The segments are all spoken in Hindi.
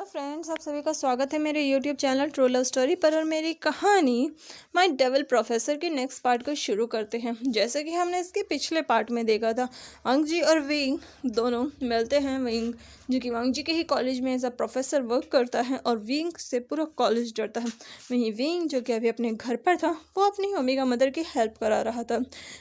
फ्रेंड्स, आप सभी का स्वागत है मेरे YouTube channel true love story पर। और मेरी कहानी माय डेविल प्रोफेसर के नेक्स्ट पार्ट को शुरू करते हैं। जैसे कि हमने इसके पिछले पार्ट में देखा था, अंक जी और विंग दोनों मिलते हैं। विंग जो कि वांग जी के ही कॉलेज में एज अ प्रोफेसर वर्क करता है और विंग से पूरा कॉलेज डरता है। वहीं विंग जो कि अभी अपने घर पर था, वो अपनी ओमेगा मदर की हेल्प करा रहा था।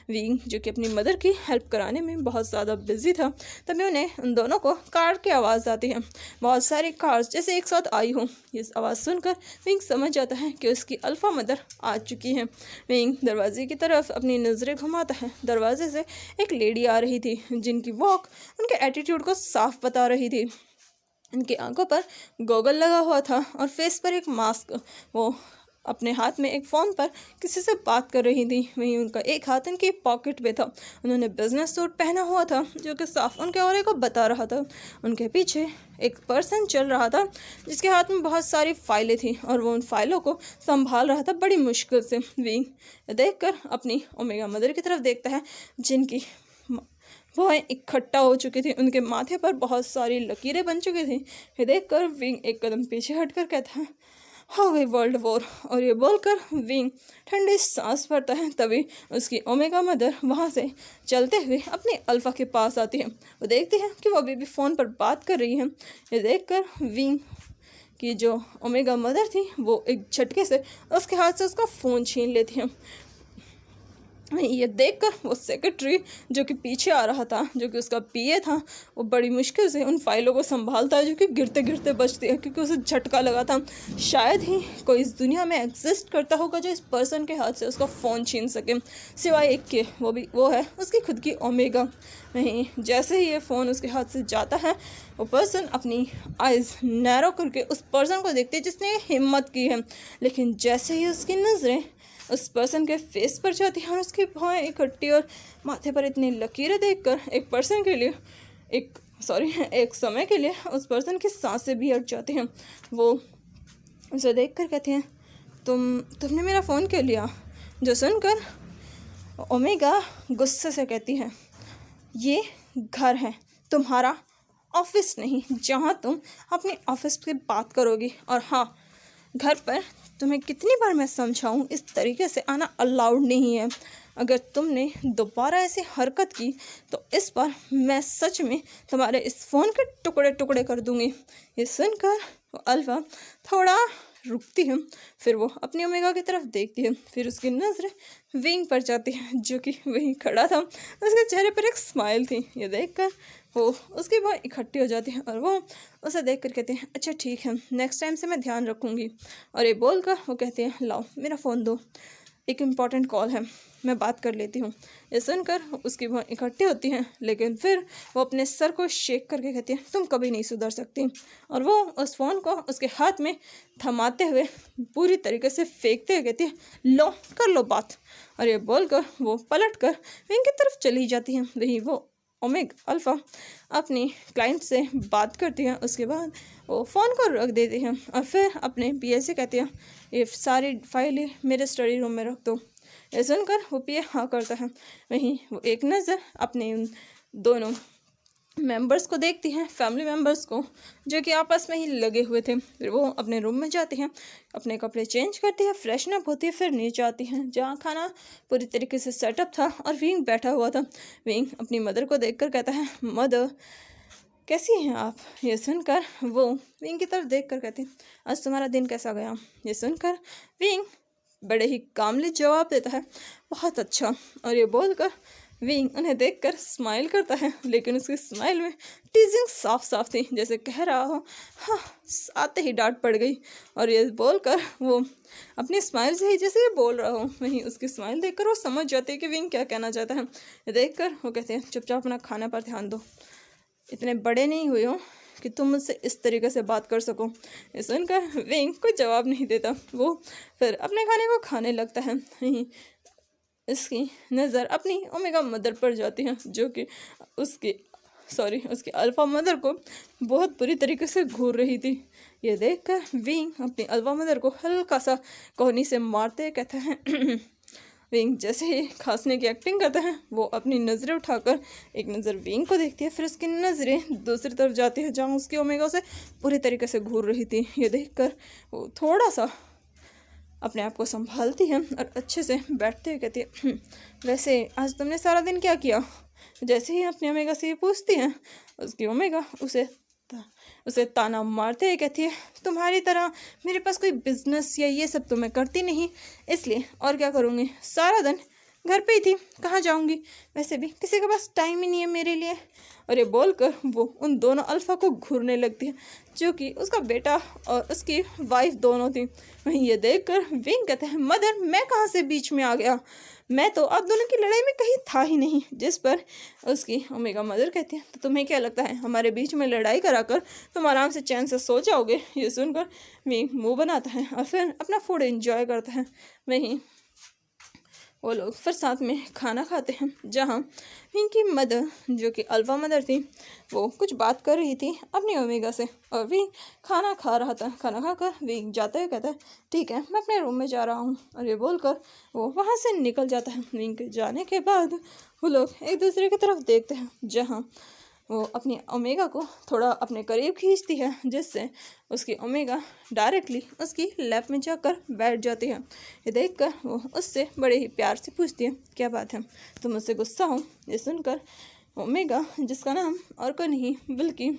विंग जो कि अपनी मदर की हेल्प कराने में बहुत ज़्यादा बिजी था, तभी उन्हें उन दोनों को कार की आवाज़ आती है। बहुत सारी कार्स जैसे एक साथ आई हो। इस आवाज़ सुनकर विंग समझ जाता है कि उसकी अल्फ़ा मदर आ चुकी है। विंग दरवाजे की तरफ अपनी नज़रें घुमाता है। दरवाजे से एक लेडी आ रही थी, जिनकी वॉक उनके एटीट्यूड को साफ बता रही थी। उनकी आंखों पर गॉगल लगा हुआ था और फेस पर एक मास्क। वो अपने हाथ में एक फ़ोन पर किसी से बात कर रही थी। वहीं उनका एक हाथ उनकी पॉकेट में था। उन्होंने बिजनेस सूट पहना हुआ था, जो कि साफ उनके ऑरे को बता रहा था। उनके पीछे एक पर्सन चल रहा था, जिसके हाथ में बहुत सारी फाइलें थी और वो उन फाइलों को संभाल रहा था बड़ी मुश्किल से। विंग देखकर अपनी ओमेगा मदर की तरफ देखता है, जिनकी वो इकट्ठा हो चुकी थी। उनके माथे पर बहुत सारी लकीरें बन चुकी थी। ये देखकर विंग एक कदम पीछे हटकर कहता है, हो गई वर्ल्ड वॉर। और ये बोलकर विंग ठंडी सांस भरता है। तभी उसकी ओमेगा मदर वहाँ से चलते हुए अपनी अल्फ़ा के पास आती है। वो देखती है कि वो अभी भी फ़ोन पर बात कर रही है। ये देखकर विंग की जो ओमेगा मदर थी, वो एक झटके से उसके हाथ से उसका फ़ोन छीन लेती है। ये देखकर वो सेक्रेटरी जो कि पीछे आ रहा था, जो कि उसका पीए था, वो बड़ी मुश्किल से उन फाइलों को संभालता है, जो कि गिरते गिरते बचती है, क्योंकि उसे झटका लगा था। शायद ही कोई इस दुनिया में एग्जिस्ट करता होगा जो इस पर्सन के हाथ से उसका फ़ोन छीन सके, सिवाय एक के। वो है उसकी खुद की ओमेगा। नहीं, जैसे ही ये फ़ोन उसके हाथ से जाता है, वो पर्सन अपनी आइज़ नैरो करके उस पर्सन को देखती है जिसने हिम्मत की है। लेकिन जैसे ही उसकी नज़रें उस पर्सन के फेस पर जाती है और उसकी भौहें इकट्ठी और माथे पर इतनी लकीरें देखकर एक समय के लिए उस पर्सन की सांसें भी हट जाती हैं। वो उसे देखकर कहती हैं, तुमने मेरा फ़ोन क्यों लिया? जो सुनकर ओमेगा गुस्से से कहती है, ये घर है, तुम्हारा ऑफिस नहीं, जहाँ तुम अपने ऑफिस पे बात करोगी। और हाँ, घर पर तुम्हें कितनी बार मैं समझाऊं, इस तरीके से आना अलाउड नहीं है। अगर तुमने दोबारा ऐसी हरकत की तो इस बार मैं सच में तुम्हारे इस फ़ोन के टुकड़े टुकड़े कर दूंगी। ये सुनकर वो अल्फा थोड़ा रुकती है, फिर वो अपनी ओमेगा की तरफ देखती है। फिर उसकी नज़र विंग पर जाती है, जो कि वहीं खड़ा था। उसके चेहरे पर एक स्माइल थी। ये देखकर वो उसकी बहुत इकट्ठी हो जाती है और वो उसे देखकर कहते हैं, अच्छा ठीक है, नेक्स्ट टाइम से मैं ध्यान रखूँगी। और ये बोलकर वो कहते हैं, लाओ मेरा फ़ोन दो, एक इम्पॉर्टेंट कॉल है, मैं बात कर लेती हूँ। ये सुनकर उसकी बहुत इकट्ठी होती हैं, लेकिन फिर वो अपने सर को शेक करके कहती है, तुम कभी नहीं सुधर सकती। और वो उस फ़ोन को उसके हाथ में थमाते हुए पूरी तरीके से फेंकते हुए कहती है, लो कर लो बात। और ये बोलकर वो पलट कर विंग की तरफ चली जाती हैं। वहीं वो ओमेगा अल्फ़ा अपनी क्लाइंट से बात करती है। उसके बाद वो फ़ोन को रख देती है और फिर अपने पीए से कहती है, ये सारी फाइलें मेरे स्टडी रूम में रख दो। ये सुनकर वो पीए हाँ करता है। वहीं वो एक नज़र अपने उन दोनों मेंबर्स को देखती हैं, फैमिली मेंबर्स को, जो कि आपस में ही लगे हुए थे। फिर वो अपने रूम में जाती हैं, अपने कपड़े चेंज करती है, फ्रेशन अप होती है, फिर नीचे आती हैं, जहाँ खाना पूरी तरीके से सेटअप था और विंग बैठा हुआ था। विंग अपनी मदर को देखकर कहता है, मदर कैसी हैं आप? ये सुनकर वो विंग की तरफ देखकर कहती है, आज तुम्हारा दिन कैसा गया? ये सुनकर विंग बड़े ही कामली जवाब देता है, बहुत अच्छा। और ये बोलकर विंग उन्हें देखकर स्माइल करता है, लेकिन उसकी स्माइल में टीजिंग साफ साफ थी, जैसे कह रहा हो, हाँ, आते ही डांट पड़ गई। और ये बोलकर वो अपनी स्माइल से ही जैसे ये बोल रहा हो, वहीं उसकी स्माइल देखकर वो समझ जाती है कि विंग क्या कहना चाहता है। ये देखकर वो कहते हैं, चुपचाप अपना खाना पर ध्यान दो, इतने बड़े नहीं हुए हो कि तुम मुझसे इस तरीके से बात कर सको। ये सुनकर विंग कोई जवाब नहीं देता। वो फिर अपने खाने को खाने लगता है। इसकी नज़र अपनी ओमेगा मदर पर जाती है, जो कि उसकी अल्फ़ा मदर को बहुत बुरी तरीके से घूर रही थी। ये देखकर विंग अपनी अल्फ़ा मदर को हल्का सा कोहनी से मारते कहता है, विंग जैसे ही खांसने की एक्टिंग करता है वो अपनी नज़रें उठाकर एक नज़र विंग को देखती है, फिर उसकी नज़रें दूसरी तरफ जाती है जहाँ उसकी ओमेगा उसे पूरी तरीके से घूर रही थी। ये देखकर वो थोड़ा सा अपने आप को संभालती है और अच्छे से बैठते हुए कहती है, वैसे आज तुमने सारा दिन क्या किया? जैसे ही अपनी ओमेगा से ये पूछती है, उसकी ओमेगा उसे ताना मारते हुए कहती है, तुम्हारी तरह मेरे पास कोई बिजनेस या ये सब तो मैं करती नहीं, इसलिए और क्या करूँगी, सारा दिन घर पे ही थी, कहाँ जाऊँगी, वैसे भी किसी के पास टाइम ही नहीं है मेरे लिए। और ये बोलकर वो उन दोनों अल्फ़ा को घूरने लगती है जो कि उसका बेटा और उसकी वाइफ दोनों थी। वहीं ये देखकर विंग कहते हैं, मदर मैं कहाँ से बीच में आ गया, मैं तो अब दोनों की लड़ाई में कहीं था ही नहीं। जिस पर उसकी ओमेगा मदर कहती है, तो तुम्हें क्या लगता है हमारे बीच में लड़ाई कराकर तुम आराम से चैन से सो जाओगे? ये सुनकर विंग मुंह बनाता है और फिर अपना फूड एंजॉय करता है। वहीं वो लोग फिर साथ में खाना खाते हैं जहाँ विंग मदर जो कि अल्फा मदर थी वो कुछ बात कर रही थी अपनी ओमेगा से और विंग खाना खा रहा था। खाना खाकर विंग जाते हुए कहता है, ठीक है मैं अपने रूम में जा रहा हूँ, और ये बोलकर वो वहाँ से निकल जाता है। विंग के जाने के बाद वो लोग एक दूसरे की तरफ देखते हैं जहाँ वो अपनी ओमेगा को थोड़ा अपने करीब खींचती है जिससे उसकी ओमेगा डायरेक्टली उसकी लैप में जाकर बैठ जाती है। ये देखकर वो उससे बड़े ही प्यार से पूछती है, क्या बात है तुम मुझसे गुस्सा हो? ये सुनकर ओमेगा जिसका नाम और कोई नहीं बल्कि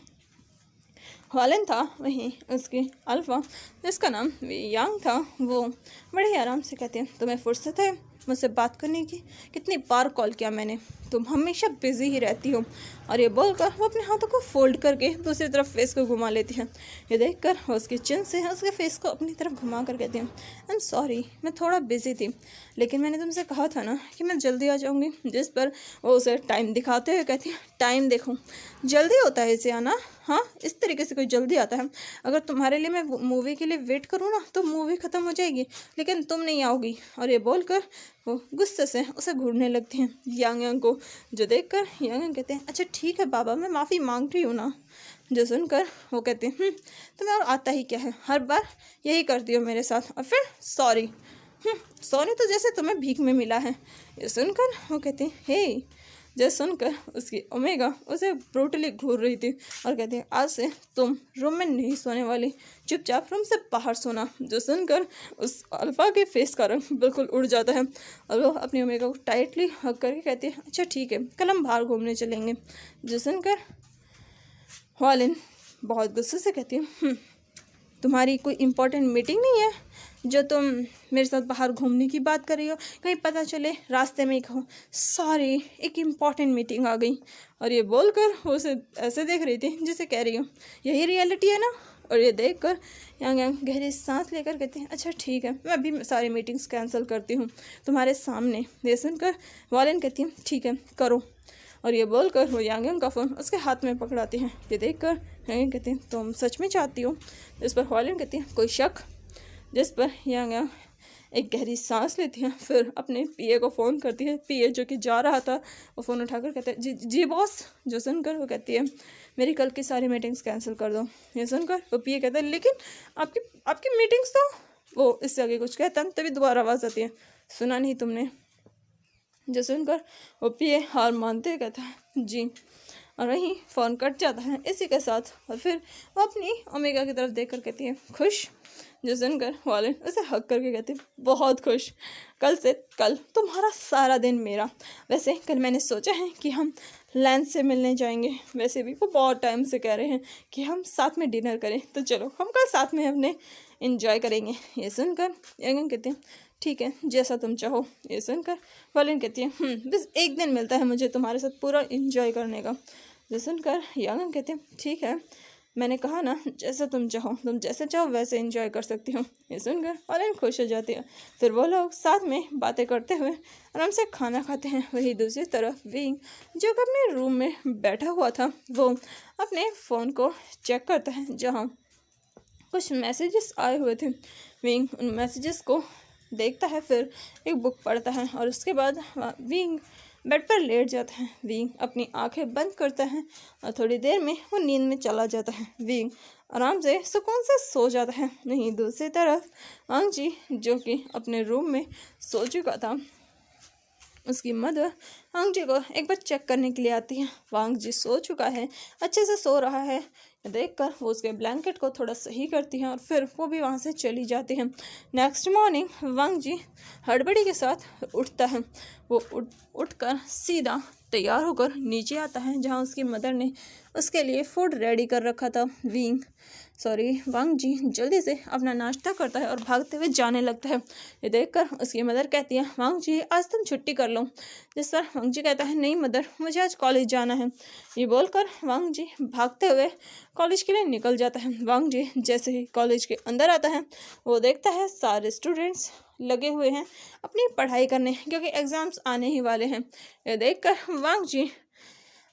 हॉलन था, वहीं उसकी अल्फ़ा जिसका नाम यांग था, वो बड़े ही आराम से कहते हैं, तुम्हें फुर्सत है मुझसे बात करने की? कितनी बार कॉल किया मैंने, तुम हमेशा बिजी ही रहती हो। और ये बोलकर वो अपने हाथों को फोल्ड करके दूसरी तरफ फेस को घुमा लेती है। ये देखकर वो उसकी चिन से उसके फेस को अपनी तरफ घुमा कर कहती है, आई एम सॉरी मैं थोड़ा बिजी थी, लेकिन मैंने तुमसे कहा था ना कि मैं जल्दी आ जाऊँगी। जिस पर वो उसे टाइम दिखाते हुए कहती है, टाइम देखो जल्दी होता है इसे आना? हाँ इस तरीके से कोई जल्दी आता है? अगर तुम्हारे लिए मैं मूवी के लिए वेट करूँ ना तो मूवी ख़त्म हो जाएगी, लेकिन तुम नहीं आओगी। और ये बोलकर वो गुस्से से उसे घूरने लगती हैं यांग को, जो देखकर यांग कहते हैं, अच्छा ठीक है बाबा मैं माफ़ी मांग रही हूँ ना। जो सुनकर वो कहते हैं, तुम्हें और आता ही क्या है, हर बार यही करती हो मेरे साथ, और फिर सॉरी सॉरी तो जैसे तुम्हें भीख में मिला है। ये सुनकर वो कहते हैं, हे। जैसे सुनकर उसकी ओमेगा उसे ब्रूटली घूर रही थी और कहती है, आज से तुम रूम में नहीं सोने वाली, चुपचाप रूम से बाहर सोना। जो सुनकर उस अल्फा के फेस का रंग बिल्कुल उड़ जाता है और वो अपनी ओमेगा को टाइटली हग करके कहती है, अच्छा ठीक है कल हम बाहर घूमने चलेंगे। जो सुनकर हॉलिन बहुत गुस्से से कहती है, तुम्हारी कोई इम्पोर्टेंट मीटिंग नहीं है जो तुम मेरे साथ बाहर घूमने की बात कर रही हो? कहीं पता चले रास्ते में ही कहो सॉरी एक इम्पॉर्टेंट मीटिंग आ गई। और ये बोलकर वो उसे ऐसे देख रही थी जिसे कह रही हूँ यही रियलिटी है ना। और ये देखकर यांग गहरी सांस लेकर कहती हैं, अच्छा ठीक है मैं अभी सारी मीटिंग्स कैंसिल करती हूँ तुम्हारे सामने। ये सुनकर वॉलन कहती है, ठीक है करो। और ये बोलकर वो यांग का फ़ोन उसके हाथ में पकड़ाती हैं। ये देखकर यांग कहती हैं, तुम सच में चाहती हो? इस पर वॉलन कहती है, कोई शक? जिस पर यांग एक गहरी सांस लेती है, फिर अपने पीए को फ़ोन करती है। पीए जो कि जा रहा था वो फ़ोन उठाकर कहते हैं, जी जी बॉस। जो सुनकर वो कहती है, मेरी कल की सारी मीटिंग्स कैंसिल कर दो। ये सुनकर वो पीए कहता है, लेकिन आपकी आपकी मीटिंग्स तो, वो इससे आगे कुछ कहता है तभी दोबारा आवाज़ आती है, सुना नहीं तुमने? जो सुनकर वो पीए हार मानते कहता है, जी। और वहीं फ़ोन कट जाता है इसी के साथ। और फिर वो अपनी ओमेगा की तरफ देख कर कहती है, खुश? जो सुनकर वॉलन उसे हक करके कहती है, बहुत खुश, कल से कल तुम्हारा सारा दिन मेरा। वैसे कल मैंने सोचा है कि हम लैंड से मिलने जाएंगे, वैसे भी वो बहुत टाइम से कह रहे हैं कि हम साथ में डिनर करें, तो चलो हम कल साथ में अपने एंजॉय करेंगे। ये सुनकर यंगन कहती है, ठीक है जैसा तुम चाहो। ये सुनकर वॉलन कहती है, बस एक दिन मिलता है मुझे तुम्हारे साथ पूरा एंजॉय करने का। ये सुनकर यंगन कहती है, ठीक है मैंने कहा ना जैसा तुम चाहो, तुम जैसे चाहो वैसे एंजॉय कर सकती हो। ये सुनकर वॉलन खुश हो जाती है। फिर वो लोग साथ में बातें करते हुए आराम से खाना खाते हैं। वही दूसरी तरफ विंग जो कि अपने रूम में बैठा हुआ था वो अपने फ़ोन को चेक करता है जहाँ कुछ मैसेजेस आए हुए थे। विंग उन मैसेजेस को देखता है, फिर एक बुक पढ़ता है और उसके बाद विंग बेड पर लेट जाता है। विंग अपनी आंखें बंद करता है और थोड़ी देर में वो नींद में चला जाता है। विंग आराम से सुकून से सो जाता है। वहीं दूसरी तरफ आंग जी जो कि अपने रूम में सो चुका था उसकी मदर वांग जी को एक बार चेक करने के लिए आती है। वांग जी सो चुका है, अच्छे से सो रहा है। देखकर वो उसके ब्लैंकेट को थोड़ा सही करती है और फिर वो भी वहाँ से चली जाती है। नेक्स्ट मॉर्निंग वांग जी हड़बड़ी के साथ उठता है। वो उठकर सीधा तैयार होकर नीचे आता है जहाँ उसकी मदर ने उसके लिए फूड रेडी कर रखा था। वांग जी जल्दी से अपना नाश्ता करता है और भागते हुए जाने लगता है। ये देखकर उसकी मदर कहती है, वांग जी आज तुम छुट्टी कर लो। जिस पर वांग जी कहता है, नहीं मदर, मुझे आज कॉलेज जाना है। ये बोलकर वांग जी भागते हुए कॉलेज के लिए निकल जाता है। वांग जी जैसे ही कॉलेज के अंदर आता है वो देखता है सारे स्टूडेंट्स लगे हुए हैं अपनी पढ़ाई करने, क्योंकि एग्ज़ाम्स आने ही वाले हैं। ये देखकर वांग जी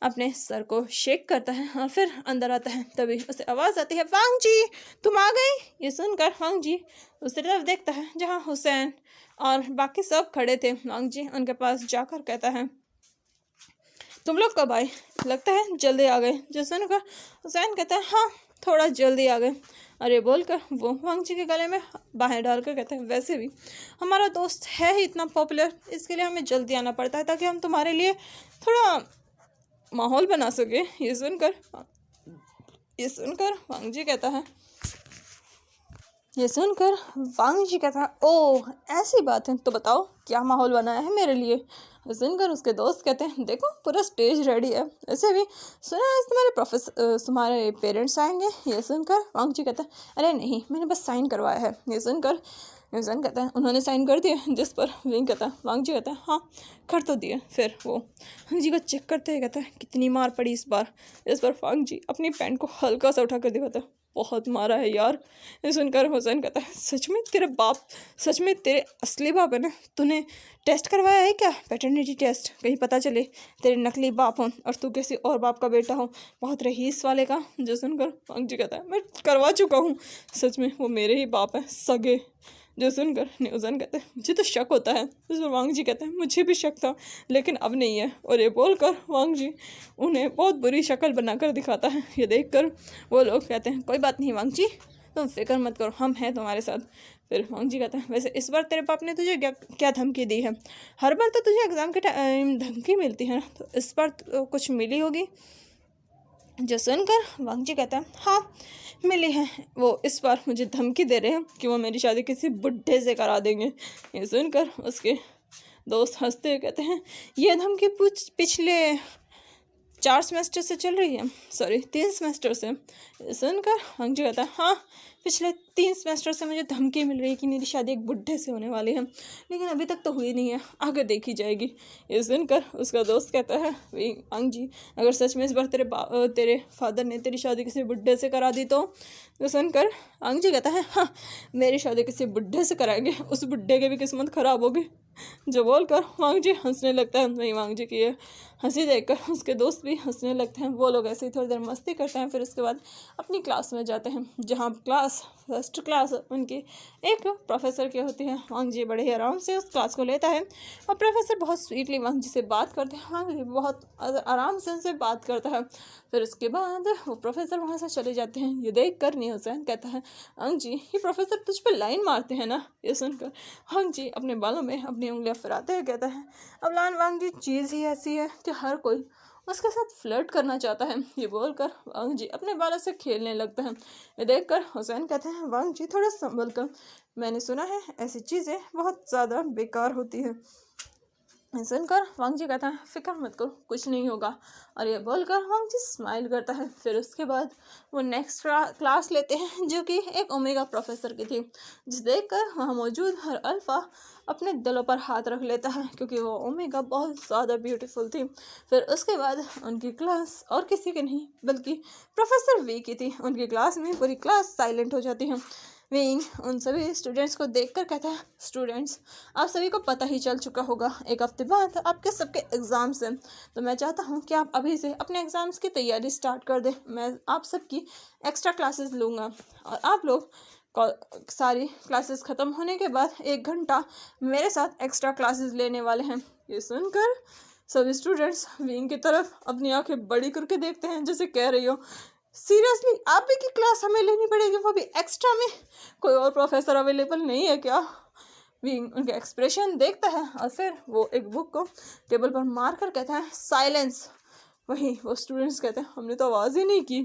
अपने सर को शेक करता है और फिर अंदर आता है। तभी उसे आवाज़ आती है, वांग जी तुम आ गए। ये सुनकर वांग जी उस तरफ देखता है जहाँ हुसैन और बाकी सब खड़े थे। वांग जी उनके पास जाकर कहता है, तुम लोग कब आए? लगता है जल्दी आ गए। जो सुनकर हुसैन कहता है, हाँ थोड़ा जल्दी आ गए। और ये बोलकर वो वांग जी के गले में बाहें डालकर कहता है, वैसे भी हमारा दोस्त है ही इतना पॉपुलर, इसके लिए हमें जल्दी आना पड़ता है ताकि हम तुम्हारे लिए थोड़ा माहौल बना सके। ये सुनकर वांग जी कहता है, ओह ऐसी बात है, तो बताओ क्या माहौल बनाया है मेरे लिए। ये सुनकर उसके दोस्त कहते हैं, देखो पूरा स्टेज रेडी है, ऐसे भी सुना है तुम्हारे पेरेंट्स आएंगे। ये सुनकर वांग जी कहता है, अरे नहीं, मैंने बस साइन करवाया है। ये सुनकर यूजन कहता है, उन्होंने साइन कर दिए। जिस पर वांग जी कहता है, हाँ कर तो दिए। फिर वो वांग जी को चेक करते हुए कहता है, कितनी मार पड़ी इस बार। इस पर वांग जी अपनी पैंट को हल्का सा उठा कर दिखाता है, बहुत मारा है यार। ये सुनकर हुसैन कहता है, सच में तेरे असली बाप है ना? तूने टेस्ट करवाया है क्या, पैटर्निटी टेस्ट? कहीं पता चले तेरे नकली बाप हो और तू किसी और बाप का बेटा हो, बहुत रईस वाले का। जो सुनकर वांग जी कहता है, मैं करवा चुका हूँ, सच में वो मेरे ही बाप हैं सगे। जो सुनकर न्यूज़न कहते हैं, मुझे तो शक होता है। इस पर वांग जी कहते हैं, मुझे भी शक था लेकिन अब नहीं है। और ये बोलकर वांग जी उन्हें बहुत बुरी शक्ल बनाकर दिखाता है। ये देखकर वो लोग कहते हैं, कोई बात नहीं वांग जी, तुम फिक्र मत करो, हम हैं तुम्हारे साथ। फिर वांग जी कहते हैं, वैसे इस बार तेरे बाप ने तुझे क्या धमकी दी है? हर बार तो तुझे एग्ज़ाम के टाइम धमकी मिलती है ना, तो इस बार तो कुछ मिली होगी। जो सुनकर वांग जी कहता है, हाँ मिली है, वो इस बार मुझे धमकी दे रहे हैं कि वो मेरी शादी किसी बुढ़े से करा देंगे। ये सुनकर उसके दोस्त हंसते हुए कहते हैं, ये धमकी पिछले 4 सेमेस्टर से चल रही है, 3 सेमेस्टर से। सुनकर वांग जी कहता है, हाँ पिछले 3 सेमेस्टर से मुझे धमकी मिल रही है कि मेरी शादी एक बुढ़े से होने वाली है, लेकिन अभी तक तो हुई नहीं है, आगे देखी जाएगी। ये सुनकर उसका दोस्त कहता है, वांग जी अगर सच में इस बार तेरे फादर ने तेरी शादी किसी बुढ़े से करा दी तो सुनकर वांग जी कहता है, हाँ मेरी शादी किसी बुढ़े से कराएंगे, उस बुढ़े की भी किस्मत खराब होगी। जो बोलकर वांग जी हंसने लगता है। वहीं वांग जी की ये हंसी देखकर उसके दोस्त भी हंसने लगते हैं। वो लोग ऐसे ही थोड़ी देर मस्ती करते हैं, फिर उसके बाद अपनी क्लास में जाते हैं, जहाँ फर्स्ट क्लास उनकी एक प्रोफेसर की होती है। वांग जी बड़े ही आराम से उस क्लास को लेता है और प्रोफेसर बहुत स्वीटली वांग जी से बात करते हैं। वांग जी बहुत आराम से उनसे बात करता है। फिर उसके बाद वो प्रोफेसर वहाँ से चले जाते हैं। ये देख कर हुसैन कहता है, वांग जी ये प्रोफेसर तुझ पर लाइन मारते हैं ना? ये सुनकर वांग जी अपने बालों में अपनी उंगलियां फिराते हुए कहता है, अब वांग जी चीज़ ही ऐसी है कि हर कोई उसके साथ फ्लर्ट करना चाहता है। ये बोलकर वांग जी अपने बालों से खेलने लगता है। ये देखकर हुसैन कहते हैं, वांग जी थोड़ा संभल कर, मैंने सुना है ऐसी चीज़ें बहुत ज़्यादा बेकार होती है। सुनकर वांग जी कहता है, फिक्र मत करो कुछ नहीं होगा। और ये बोलकर वांग जी स्माइल करता है। फिर उसके बाद वो नेक्स्ट क्लास लेते हैं, जो कि एक ओमेगा प्रोफेसर की थी, जिस देखकर वहाँ मौजूद हर अल्फ़ा अपने दिलों पर हाथ रख लेता है, क्योंकि वो ओमेगा बहुत ज़्यादा ब्यूटीफुल थी। फिर उसके बाद उनकी क्लास और किसी की नहीं बल्कि प्रोफेसर वी की थी। उनकी क्लास में पूरी क्लास साइलेंट हो जाती है। विंग उन सभी स्टूडेंट्स को देखकर कहता है, स्टूडेंट्स आप सभी को पता ही चल चुका होगा 1 हफ्ते बाद आपके सबके एग्ज़ाम्स हैं, तो मैं चाहता हूँ कि आप अभी से अपने एग्ज़ाम्स की तैयारी स्टार्ट कर दें। मैं आप सबकी एक्स्ट्रा क्लासेस लूँगा और आप लोग सारी क्लासेस ख़त्म होने के बाद 1 घंटा मेरे साथ एक्स्ट्रा क्लासेस लेने वाले हैं। ये सुनकर सभी स्टूडेंट्स विंग की तरफ अपनी आंखें बड़ी करके देखते हैं, जैसे कह रही हो, सीरियसली आप भी की क्लास हमें लेनी पड़ेगी, वो भी एक्स्ट्रा में? कोई और प्रोफेसर अवेलेबल नहीं है क्या? विंग उनका एक्सप्रेशन देखता है और फिर वो एक बुक को टेबल पर मार कर कहता है साइलेंस। वहीं वो स्टूडेंट्स कहते हैं हमने तो आवाज़ ही नहीं की।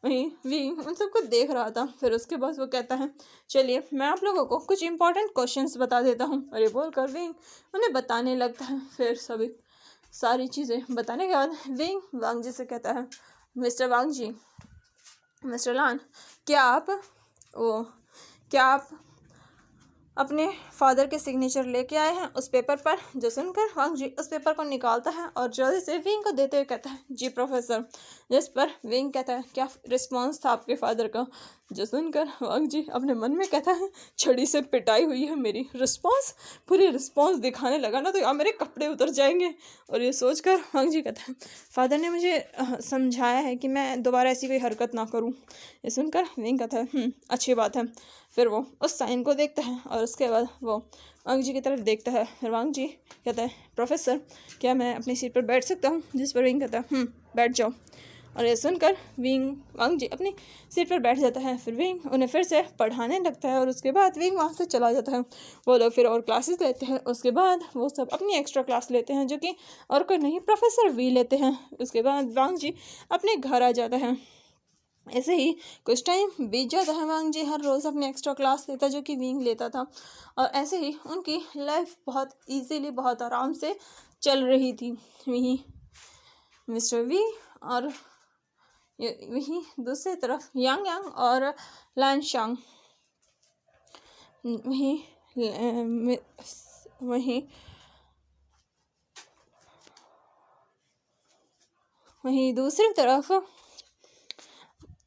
वहीं विंग उन सबको देख रहा था। फिर उसके बाद वो कहता है चलिए मैं आप लोगों को कुछ इंपॉर्टेंट क्वेश्चंस बता देता हूँ, और ये बोलकर विंग उन्हें बताने लगता है। फिर सभी सारी चीज़ें बताने के बाद विंग वांग जी से कहता है मिस्टर वांग जी, मिस्टर लान, क्या आप अपने फादर के सिग्नेचर लेके आए हैं उस पेपर पर? जो सुनकर वांग जी उस पेपर को निकालता है और जल्दी से विंग को देते हुए कहता है जी प्रोफेसर। जिस पर विंग कहता है क्या रिस्पॉन्स था आपके फादर का? जो सुनकर वांग जी अपने मन में कहता है छड़ी से पिटाई हुई है मेरी। रिस्पॉन्स, पूरी रिस्पॉन्स दिखाने लगा ना तो यार मेरे कपड़े उतर जाएंगे। और ये सोचकर वांग जी कहता है फादर ने मुझे समझाया है कि मैं दोबारा ऐसी कोई हरकत ना करूं। ये सुनकर विंग कहता है अच्छी बात है। फिर वो उस साइन को देखता है और उसके बाद वो वांग जी की तरफ देखता है। फिर वांग जी कहता है प्रोफेसर क्या मैं अपनी सीट पर बैठ सकता हूँ? जिस पर विंग कहता है बैठ जाओ। और ये सुनकर वांग जी अपनी सीट पर बैठ जाता है। फिर विंग उन्हें फिर से पढ़ाने लगता है और उसके बाद विंग वहाँ से चला जाता है। वो लोग फिर और क्लासेस लेते हैं। उसके बाद वो सब अपनी एक्स्ट्रा क्लास लेते हैं जो कि और कोई नहीं प्रोफेसर वी लेते हैं। उसके बाद वांग जी अपने घर आ जाता है। ऐसे ही कुछ टाइम बीत जाता है। वांग जी हर रोज़ अपने एक्स्ट्रा क्लास लेता जो कि विंग लेता था, और ऐसे ही उनकी लाइफ बहुत इजीली बहुत आराम से चल रही थी। वहीं मिस्टर वी और वहीं दूसरी तरफ यांग यांग और लान शांग वहीं दूसरी तरफ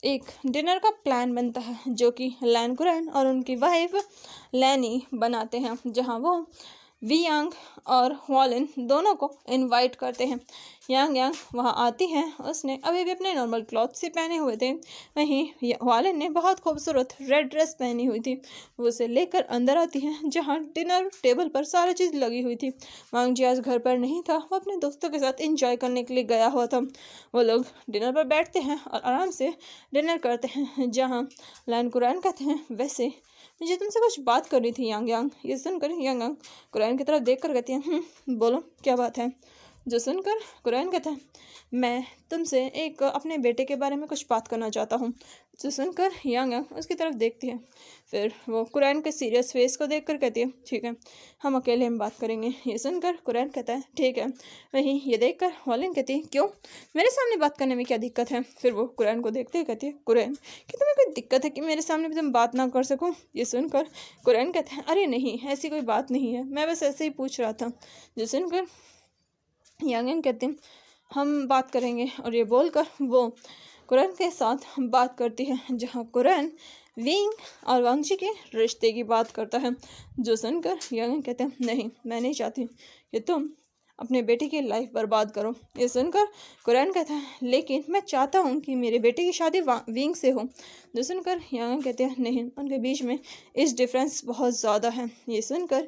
एक डिनर का प्लान बनता है जो कि लैन कुरैन और उनकी वाइफ लैनी बनाते हैं, जहां वो वी यांग और वालिन दोनों को इनवाइट करते हैं। यांग यांग वहाँ आती हैं। उसने अभी भी अपने नॉर्मल क्लॉथ से पहने हुए थे। वहीं वालिन ने बहुत खूबसूरत रेड ड्रेस पहनी हुई थी। वो उसे लेकर अंदर आती हैं जहाँ डिनर टेबल पर सारी चीज़ लगी हुई थी। वांग जी आज घर पर नहीं था, वो अपने दोस्तों के साथ इंजॉय करने के लिए गया हुआ था। वो लोग डिनर पर बैठते हैं और आराम से डिनर करते हैं, जहाँ लैन कुरैन कहते हैं वैसे मुझे तुमसे कुछ बात करनी थी यांग यांग। ये सुनकर यांग यांग कुरैन की तरफ देख कर कहती है बोलो क्या बात है? जो सुनकर कुरैन कहता है मैं तुमसे एक अपने बेटे के बारे में कुछ बात करना चाहता हूँ। जो सुनकर यांग यांग उसकी तरफ देखती है। फिर वो कुरैन के सीरियस फेस को देखकर कहती है ठीक है हम अकेले हम बात करेंगे। ये सुनकर कुरैन कहता है ठीक है। वहीं ये देखकर वालिन कहती है क्यों, मेरे सामने बात करने में क्या दिक्कत है? फिर वो कुरैन को देखते हुए कहती है कुरैन कि तुम्हें कोई दिक्कत है कि मेरे सामने भी तुम बात ना कर सको? ये सुनकर कुरैन कहता है अरे नहीं ऐसी कोई बात नहीं है, मैं बस ऐसे ही पूछ रहा था। जो सुनकर यांग यांग कहते हैं हम बात करेंगे। और ये बोलकर वो कुरैन के साथ बात करती है, जहाँ कुरैन विंग और वांग जी के रिश्ते की बात करता है। जो सुनकर यांग कहते हैं नहीं मैं नहीं चाहती कि तुम अपने बेटे की लाइफ बर्बाद करो। ये सुनकर कुरैन कहता है लेकिन मैं चाहता हूँ कि मेरे बेटे की शादी विंग से हो। जो सुनकर यांग कहते हैं नहीं उनके बीच में इस डिफरेंस बहुत ज़्यादा है। ये सुनकर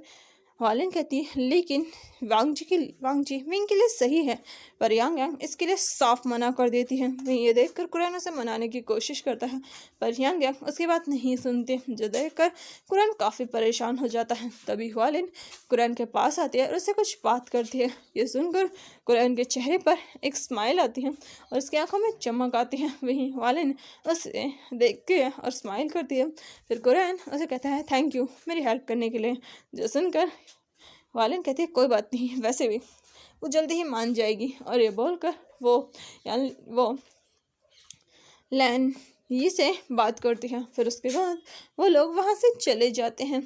वालिन कहती है लेकिन वांग जी विंग के लिए सही है, पर यांग यांग इसके लिए साफ मना कर देती है। वहीं ये देखकर कुरैन उसे मनाने की कोशिश करता है, पर यांग यांग उसकी बात नहीं सुनते। जो देखकर कुरैन काफ़ी परेशान हो जाता है। तभी वालिन कुरैन के पास आती है और उससे कुछ बात करती है। ये सुनकर कुरैन के चेहरे पर एक स्माइल आती है और उसकी आंखों में चमक आती है। वहीं वालिन उसे देख के और स्माइल करती है। फिर कुरैन उसे कहता है थैंक यू मेरी हेल्प करने के लिए। जो सुनकर वालिन कहती है कोई बात नहीं, वैसे भी वो जल्दी ही मान जाएगी। और ये बोलकर वो लैन ये से बात करती है। फिर उसके बाद वो लोग वहाँ से चले जाते हैं।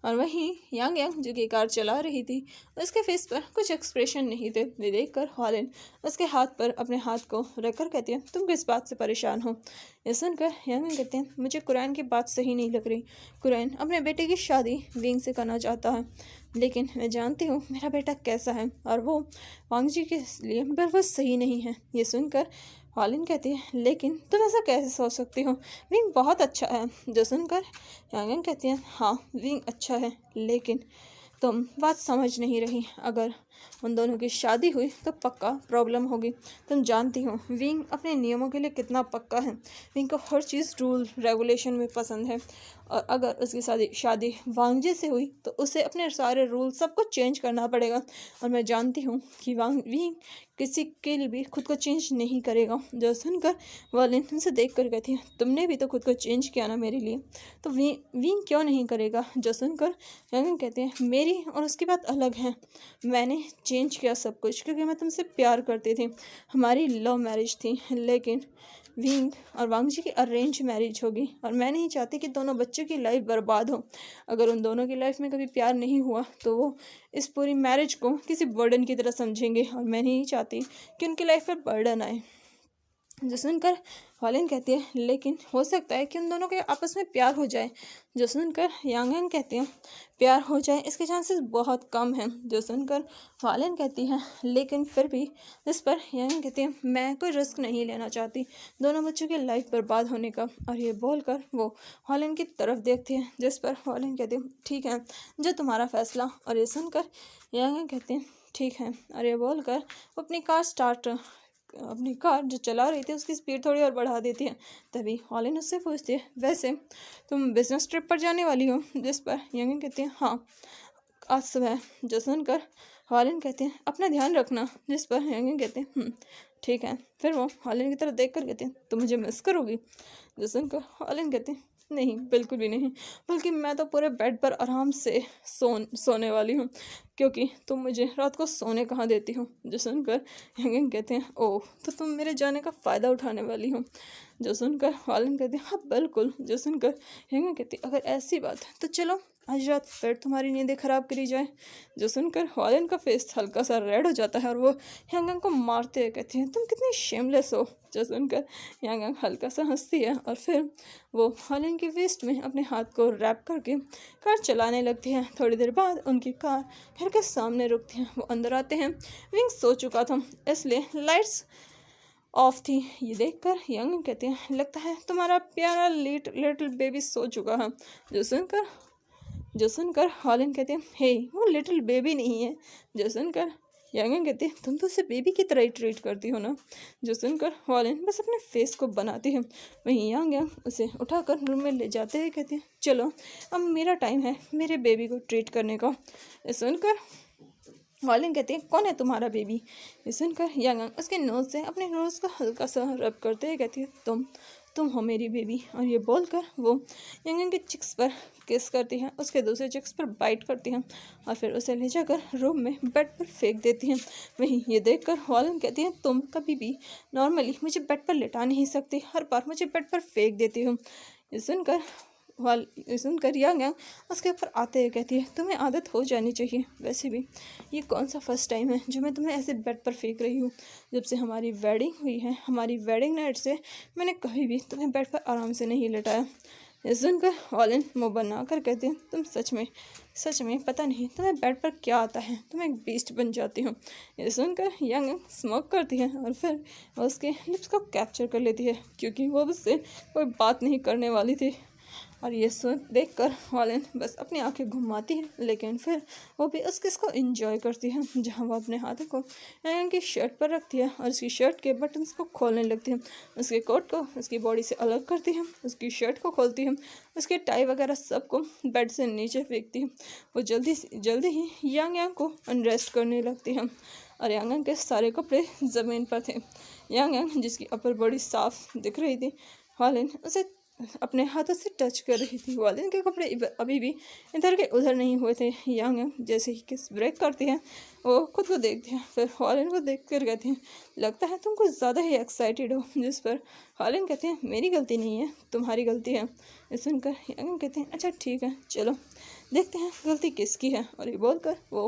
और वहीं यांग यांग जो कि कार चला रही थी उसके फेस पर कुछ एक्सप्रेशन नहीं थे। ये देखकर वालिन उसके हाथ पर अपने हाथ को रखकर कहती है तुम किस बात से परेशान हो? ये सुनकर यांग यांग कहते हैं मुझे कुरैन की बात सही नहीं लग रही। कुरैन अपने बेटे की शादी विंग से करना चाहता है, लेकिन मैं जानती हूँ मेरा बेटा कैसा है और वो वांग जी के लिए बिल्कुल सही नहीं है। ये सुनकर वालिन कहती है लेकिन तुम ऐसा कैसे सोच सकती हो, विंग बहुत अच्छा है। जो सुनकर यांग यांग कहती है हाँ विंग अच्छा है, लेकिन तुम बात समझ नहीं रही। अगर उन दोनों की शादी हुई तो पक्का प्रॉब्लम होगी। तुम जानती हो विंग अपने नियमों के लिए कितना पक्का है। विंग को हर चीज़ रूल रेगुलेशन में पसंद है, और अगर उसकी शादी वांगजी से हुई तो उसे अपने सारे रूल सब कुछ चेंज करना पड़ेगा। और मैं जानती हूँ कि विंग किसी के लिए भी खुद को चेंज नहीं करेगा। जो सुनकर वॉलिन उनसे देख कर कहती है, तुमने भी तो खुद को चेंज किया ना मेरे लिए, तो विंग क्यों नहीं करेगा। जो सुनकर यंग कहते हैं, मेरी और उसकी बात अलग है। मैंने चेंज किया सब कुछ क्योंकि मैं तुमसे प्यार करती थी। हमारी लव मैरिज थी, लेकिन विंग और वांगजी की अरेंज मैरिज होगी, और मैं नहीं चाहती कि दोनों बच्चों की लाइफ बर्बाद हो। अगर उन दोनों की लाइफ में कभी प्यार नहीं हुआ तो वो इस पूरी मैरिज को किसी बर्डन की तरह समझेंगे, और मैं नहीं चाहती कि उनकी लाइफ पर बर्डन आए। जो सुनकर वॉलिन कहती है, लेकिन हो सकता है कि उन दोनों के आपस में प्यार हो जाए। जो सुनकर यांग कहती है, प्यार हो जाए इसके चांसेस बहुत कम हैं। जो सुनकर वॉलिन कहती है, लेकिन फिर भी इस पर यांग कहती है, मैं कोई रिस्क नहीं लेना चाहती दोनों बच्चों की लाइफ बर्बाद होने का। और ये बोलकर वो वॉलिन की तरफ देखती है, जिस पर वॉलिन कहती है, ठीक है जो तुम्हारा फैसला। और ये सुनकर यांग कहती है, ठीक है। और ये बोलकर वो अपनी कार जो चला रही थी उसकी स्पीड थोड़ी और बढ़ा देती है। तभी हॉलिन उससे पूछती है, वैसे तुम बिजनेस ट्रिप पर जाने वाली हो। जिस पर यंग कहती है, हाँ आज सुबह। जो सुनकर हॉलिन कहते हैं, अपना ध्यान रखना। जिस पर यंग कहते हैं, ठीक है। फिर वो हॉलिन की तरफ देख कर कहते हैं, तुम मुझे मिस करोगी। जो सुनकर हॉलिन कहते हैं, नहीं बिल्कुल भी नहीं, बल्कि मैं तो पूरे बेड पर आराम से सोने वाली हूँ, क्योंकि तुम मुझे रात को सोने कहाँ देती हो। जो सुनकर यंग कहते हैं, ओह तो तुम मेरे जाने का फ़ायदा उठाने वाली हो। जो सुनकर हॉलिन कहते हैं, हाँ बिल्कुल। जो सुनकर यंग कहती है, अगर ऐसी बात है तो चलो आज रात फिर तुम्हारी नींदें खराब करी जाए। जो सुनकर हॉलिन का फेस हल्का सा रेड हो जाता है, और वो यंग को मारते हुए कहती हैं, तुम कितनी शेमलेस हो। जो सुनकर यंग हल्का सा हंसती है, और फिर वो हॉलिन की वेस्ट में अपने हाथ को रैप करके कार चलाने लगती है। थोड़ी देर बाद उनकी कार घर के सामने रुकती है। वो अंदर आते हैं। विंग सो चुका था, इसलिए लाइट्स ऑफ थी। ये देखकर यंग कहते हैं, लगता है तुम्हारा प्यारा लिटिल बेबी सो चुका है। जो सुनकर हॉलिन कहते हैं, हे वो लिटिल बेबी नहीं है। जो सुनकर यंग कहते हैं, तुम तो उसे बेबी की तरह ही ट्रीट करती हो ना। जो सुनकर हॉलिन बस अपने फेस को बनाती है। वहीं यंग उसे उठाकर रूम में ले जाते हुए कहते हैं, चलो अब मेरा टाइम है मेरे बेबी को ट्रीट करने का। सुनकर हॉलिन कहते हैं, कौन है तुम्हारा बेबी। ये सुनकर यंग उसके नोज से अपने नोज को हल्का सा रब करते हुए कहती है, तुम हो मेरी बेबी। और ये बोलकर वो यंग के चिक्स पर किस करती है, उसके दूसरे चिक्स पर बाइट करती हैं, और फिर उसे ले जाकर रूम में बेड पर फेंक देती हैं। वहीं ये देखकर हॉलिन कहती हैं, तुम कभी भी नॉर्मली मुझे बेड पर लिटा नहीं सकती, हर बार मुझे बेड पर फेंक देती हो। ये सुनकर यंग उसके ऊपर आते हुए कहती है, तुम्हें आदत हो जानी चाहिए। वैसे भी ये कौन सा फर्स्ट टाइम है जो मैं तुम्हें ऐसे बेड पर फेंक रही हूँ। जब से हमारी वेडिंग हुई है, हमारी वेडिंग नाइट से मैंने कभी भी तुम्हें बेड पर आराम से नहीं लिटाया। ये सुनकर हॉलिन मुँह बना कर कहते हैं, तुम सच में पता नहीं तुम्हें बेड पर क्या आता है, तुम एक बीस्ट बन जाती हो। ये सुनकर यंग स्मोक करती है, और फिर उसके लिप्स को कैप्चर कर लेती है, क्योंकि वो उससे कोई बात नहीं करने वाली थी। और ये सुन देखकर हॉलिन बस अपनी आंखें घुमाती है, लेकिन फिर वो भी उस किस को एंजॉय करती है, जहां वो अपने हाथों को यंग की शर्ट पर रखती है और उसकी शर्ट के बटन्स को खोलने लगती है, उसके कोट को उसकी बॉडी से अलग करती है, उसकी शर्ट को खोलती है, उसके टाई वगैरह सबको बेड से नीचे फेंकती है। वो जल्दी ही यंग को अनरेस्ट करने लगती है, और यंग के सारे कपड़े ज़मीन पर थे। यंग जिसकी अपर बॉडी साफ दिख रही थी, हॉलिन उसे अपने हाथों से टच कर रही थी। वालिन के कपड़े अभी भी इधर के उधर नहीं हुए थे। यंग जैसे ही किस ब्रेक करती है, वो खुद को देखती है, फिर हॉलिन को देख कर कहती हैं, लगता है तुम कुछ ज़्यादा ही एक्साइटेड हो। जिस पर हॉलिन कहते हैं, मेरी गलती नहीं है, तुम्हारी गलती है। सुनकर यंग कहते हैं, अच्छा ठीक है, चलो देखते हैं गलती किसकी है। और ये बोलकर वो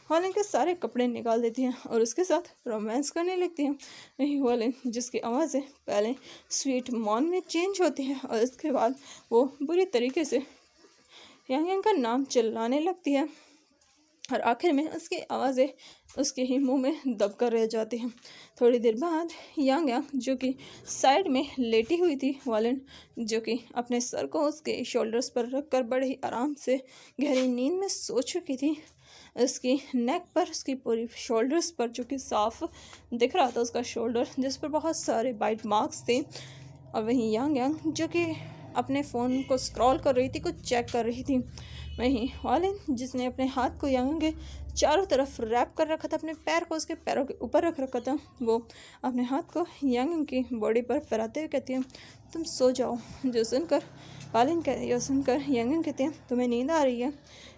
हॉलिन के सारे कपड़े निकाल देती हैं और उसके साथ रोमांस करने लगती हैं। यही हॉलिन जिसकी आवाज़ें पहले स्वीट मॉन में चेंज होती है, और इसके बाद वो बुरी तरीके से यंग का नाम चिल्लाने लगती है, और आखिर में उसकी आवाज़ें उसके ही मुंह में दब कर रह जाती हैं। थोड़ी देर बाद यंग जो कि साइड में लेटी हुई थी, वॉलिन जो कि अपने सर को उसके शोल्डर्स पर रखकर बड़े ही आराम से गहरी नींद में सो चुकी थी, उसकी नेक पर, उसकी पूरी शोल्डर्स पर, जो कि साफ दिख रहा था उसका शोल्डर, जिस पर बहुत सारे बाइट मार्क्स थे। और वहीं यांग यांग जो कि अपने फ़ोन को स्क्रॉल कर रही थी, कुछ चेक कर रही थी। वहीं हॉलिन जिसने अपने हाथ को यांग के चारों तरफ रैप कर रखा था, अपने पैर को उसके पैरों के ऊपर रख रखा था, वो अपने हाथ को यांग की बॉडी पर फैलाते हुए कहती है तुम सो जाओ। जो सुनकर हॉलिन यह सुनकर यांग कहते हैं तुम्हें नींद आ रही है।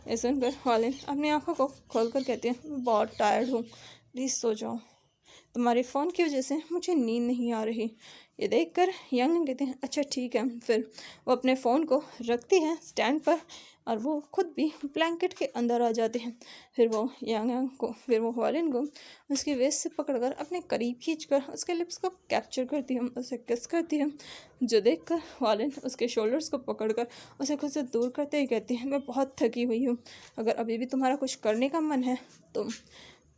यह सुनकर हॉलिन अपनी आंखों को खोलकर कहती है मैं बहुत टायर्ड हूँ, प्लीज़ सो जाओ, तुम्हारे फ़ोन की वजह से मुझे नींद नहीं आ रही। ये देखकर यांग कहते हैं अच्छा ठीक है। फिर वो अपने फ़ोन को रखती है स्टैंड पर और वो खुद भी ब्लैंकेट के अंदर आ जाते हैं। फिर वो फिर वो हॉलिन को उसकी वेस्ट से पकड़कर अपने करीब खींचकर उसके लिप्स को कैप्चर करती है, उसे किस करती है। जो देखकर हॉलिन उसके शोल्डर्स को पकड़कर उसे खुद से दूर करते ही कहती है मैं बहुत थकी हुई हूँ, अगर अभी भी तुम्हारा कुछ करने का मन है तो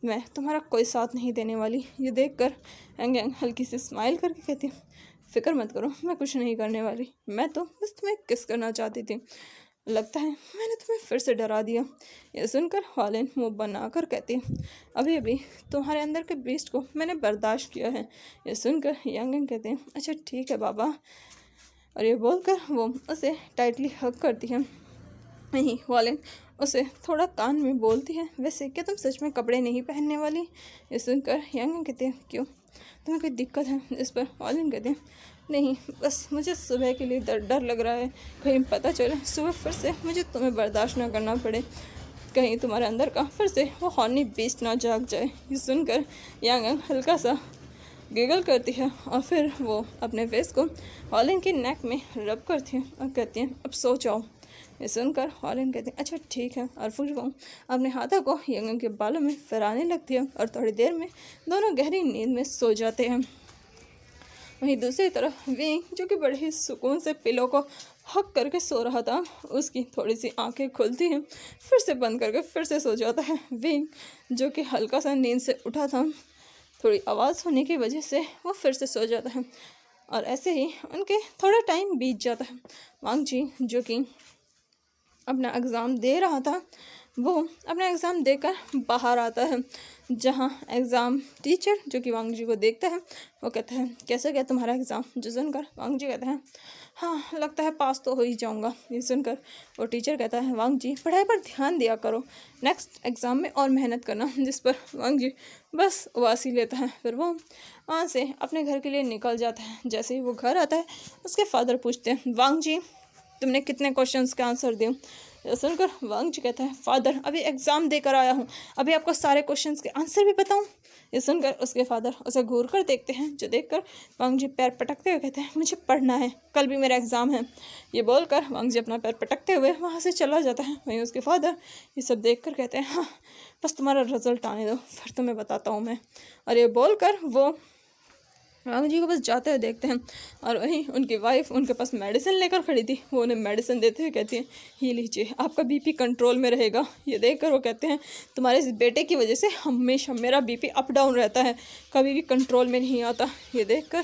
मैं तुम्हारा कोई साथ नहीं देने वाली। ये देखकर यांग यांग हल्की सी स्माइल करके कहती है फिक्र मत करो, मैं कुछ नहीं करने वाली, मैं तो बस तुम्हें किस करना चाहती थी, लगता है मैंने तुम्हें फिर से डरा दिया। यह सुनकर हॉलिन मुँह बनाकर कहती है अभी अभी तुम्हारे अंदर के बीस्ट को मैंने बर्दाश्त किया है। यह सुनकर यांग यांग कहते हैं अच्छा ठीक है बाबा, और ये बोलकर वो उसे टाइटली हग करती है। वहीं हॉलिन उसे थोड़ा कान में बोलती है वैसे क्या तुम सच में कपड़े नहीं पहनने वाली। ये सुनकर यांग कहते हैं क्यों, तुम्हें कोई दिक्कत है। इस पर हॉलिन कहते हैं नहीं, बस मुझे सुबह के लिए डर लग रहा है, कहीं पता चले सुबह फिर से मुझे तुम्हें बर्दाश्त ना करना पड़े, कहीं तुम्हारे अंदर का फिर से वो हॉर्नी बीस्ट ना जाग जाए। ये सुनकर यांग यांग हल्का सा गिगल करती है और फिर वो अपने फेस को हॉलिन की नेक में रब करती है और कहती है अब सो जाओ। ये सुनकर हॉलिन कहती है अच्छा ठीक है, और फिर वो अपने हाथों को यांग के बालों में फहराने लगती है और थोड़ी देर में दोनों गहरी नींद में सो जाते हैं। वहीं दूसरी तरफ विंग जो कि बड़े ही सुकून से पिलो को हक करके सो रहा था, उसकी थोड़ी सी आंखें खुलती हैं फिर से बंद करके फिर से सो जाता है। विंग जो कि हल्का सा नींद से उठा था, थोड़ी आवाज़ होने की वजह से वो फिर से सो जाता है और ऐसे ही उनके थोड़ा टाइम बीत जाता है। वांग जी जो कि अपना एग्ज़ाम दे रहा था, वो अपना एग्ज़ाम देकर बाहर आता है, जहाँ एग्ज़ाम टीचर जो कि वांग जी को देखता है वो कहता है कैसा गया तुम्हारा एग्ज़ाम। जो सुनकर वांग जी कहते हैं हाँ लगता है पास तो हो ही जाऊँगा। ये सुनकर वो टीचर कहता है वांग जी पढ़ाई पर ध्यान दिया करो, नेक्स्ट एग्ज़ाम में और मेहनत करना। जिस पर वांग जी बस उबासी लेता है। फिर वो वहाँ से अपने घर के लिए निकल जाता है। जैसे ही वो घर आता है उसके फादर पूछते हैं वांग जी तुमने कितने क्वेश्चंस के आंसर दिए। सुनकर वांग जी कहता है फादर अभी एग्ज़ाम देकर आया हूँ, अभी आपको सारे क्वेश्चंस के आंसर भी बताऊँ। ये सुनकर उसके फादर उसे घूर कर देखते हैं, जो देखकर वांग जी पैर पटकते हुए कहते हैं मुझे पढ़ना है, कल भी मेरा एग्ज़ाम है। ये बोलकर वांग जी अपना पैर पटकते हुए वहाँ से चला जाता है। वहीं उसके फादर ये सब देखकर कहते हैं हाँ बस तुम्हारा रिजल्ट आने दो फिर तुम्हें बताता हूँ मैं। और ये बोलकर वो वांग जी को बस जाते हुए देखते हैं और वहीं उनकी वाइफ उनके पास मेडिसिन लेकर खड़ी थी, वो उन्हें मेडिसिन देते हुए कहती है ये लीजिए आपका बीपी कंट्रोल में रहेगा। ये देखकर वो कहते हैं तुम्हारे इस बेटे की वजह से हमेशा मेरा बीपी अप डाउन रहता है, कभी भी कंट्रोल में नहीं आता। ये देखकर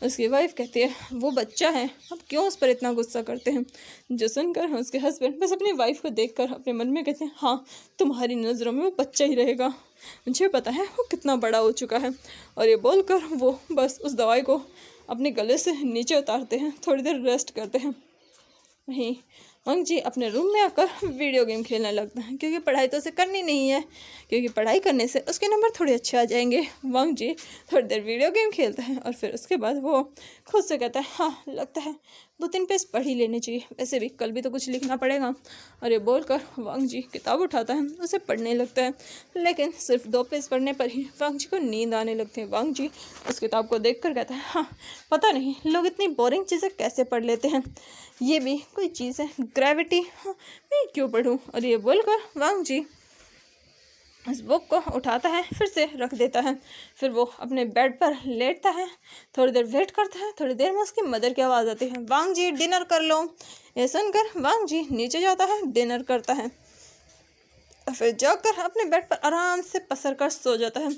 उसकी वाइफ कहती है वो बच्चा है, अब क्यों उस पर इतना गुस्सा करते हैं। जो सुनकर उसके हस्बैंड बस अपनी वाइफ को देखकर अपने मन में कहते हैं हाँ तुम्हारी नज़रों में वो बच्चा ही रहेगा, मुझे पता है वो कितना बड़ा हो चुका है। और ये बोलकर वो बस उस दवाई को अपने गले से नीचे उतारते हैं, थोड़ी देर रेस्ट करते हैं। वहीं वांग जी अपने रूम में आकर वीडियो गेम खेलने लगता है, क्योंकि पढ़ाई तो उसे करनी नहीं है, क्योंकि पढ़ाई करने से उसके नंबर थोड़े अच्छे आ जाएंगे। वांग जी थोड़ी देर वीडियो गेम खेलता है और फिर उसके बाद वो खुद से कहता है हाँ लगता है 2-3 पेज पढ़ ही लेने चाहिए, वैसे भी कल भी तो कुछ लिखना पड़ेगा। और ये बोलकर वांग जी किताब उठाता है, उसे पढ़ने लगता है, लेकिन सिर्फ 2 पेज पढ़ने पर ही वांग जी को नींद आने लगती है। वांग जी उस किताब को देखकर कहता है हाँ पता नहीं लोग इतनी बोरिंग चीज़ें कैसे पढ़ लेते हैं, ये भी कोई चीज़ है ग्रेविटी, हाँ मैं क्यों पढ़ूँ। और ये बोलकर वांग जी उस बुक को उठाता है फिर से रख देता है। फिर वो अपने बेड पर लेटता है, थोड़ी देर वेट करता है। थोड़ी देर में उसकी मदर की आवाज़ आती है वांग जी डिनर कर लो। ये सुनकर वांग जी नीचे जाता है, डिनर करता है, फिर जाकर अपने बेड पर आराम से पसर कर सो जाता है।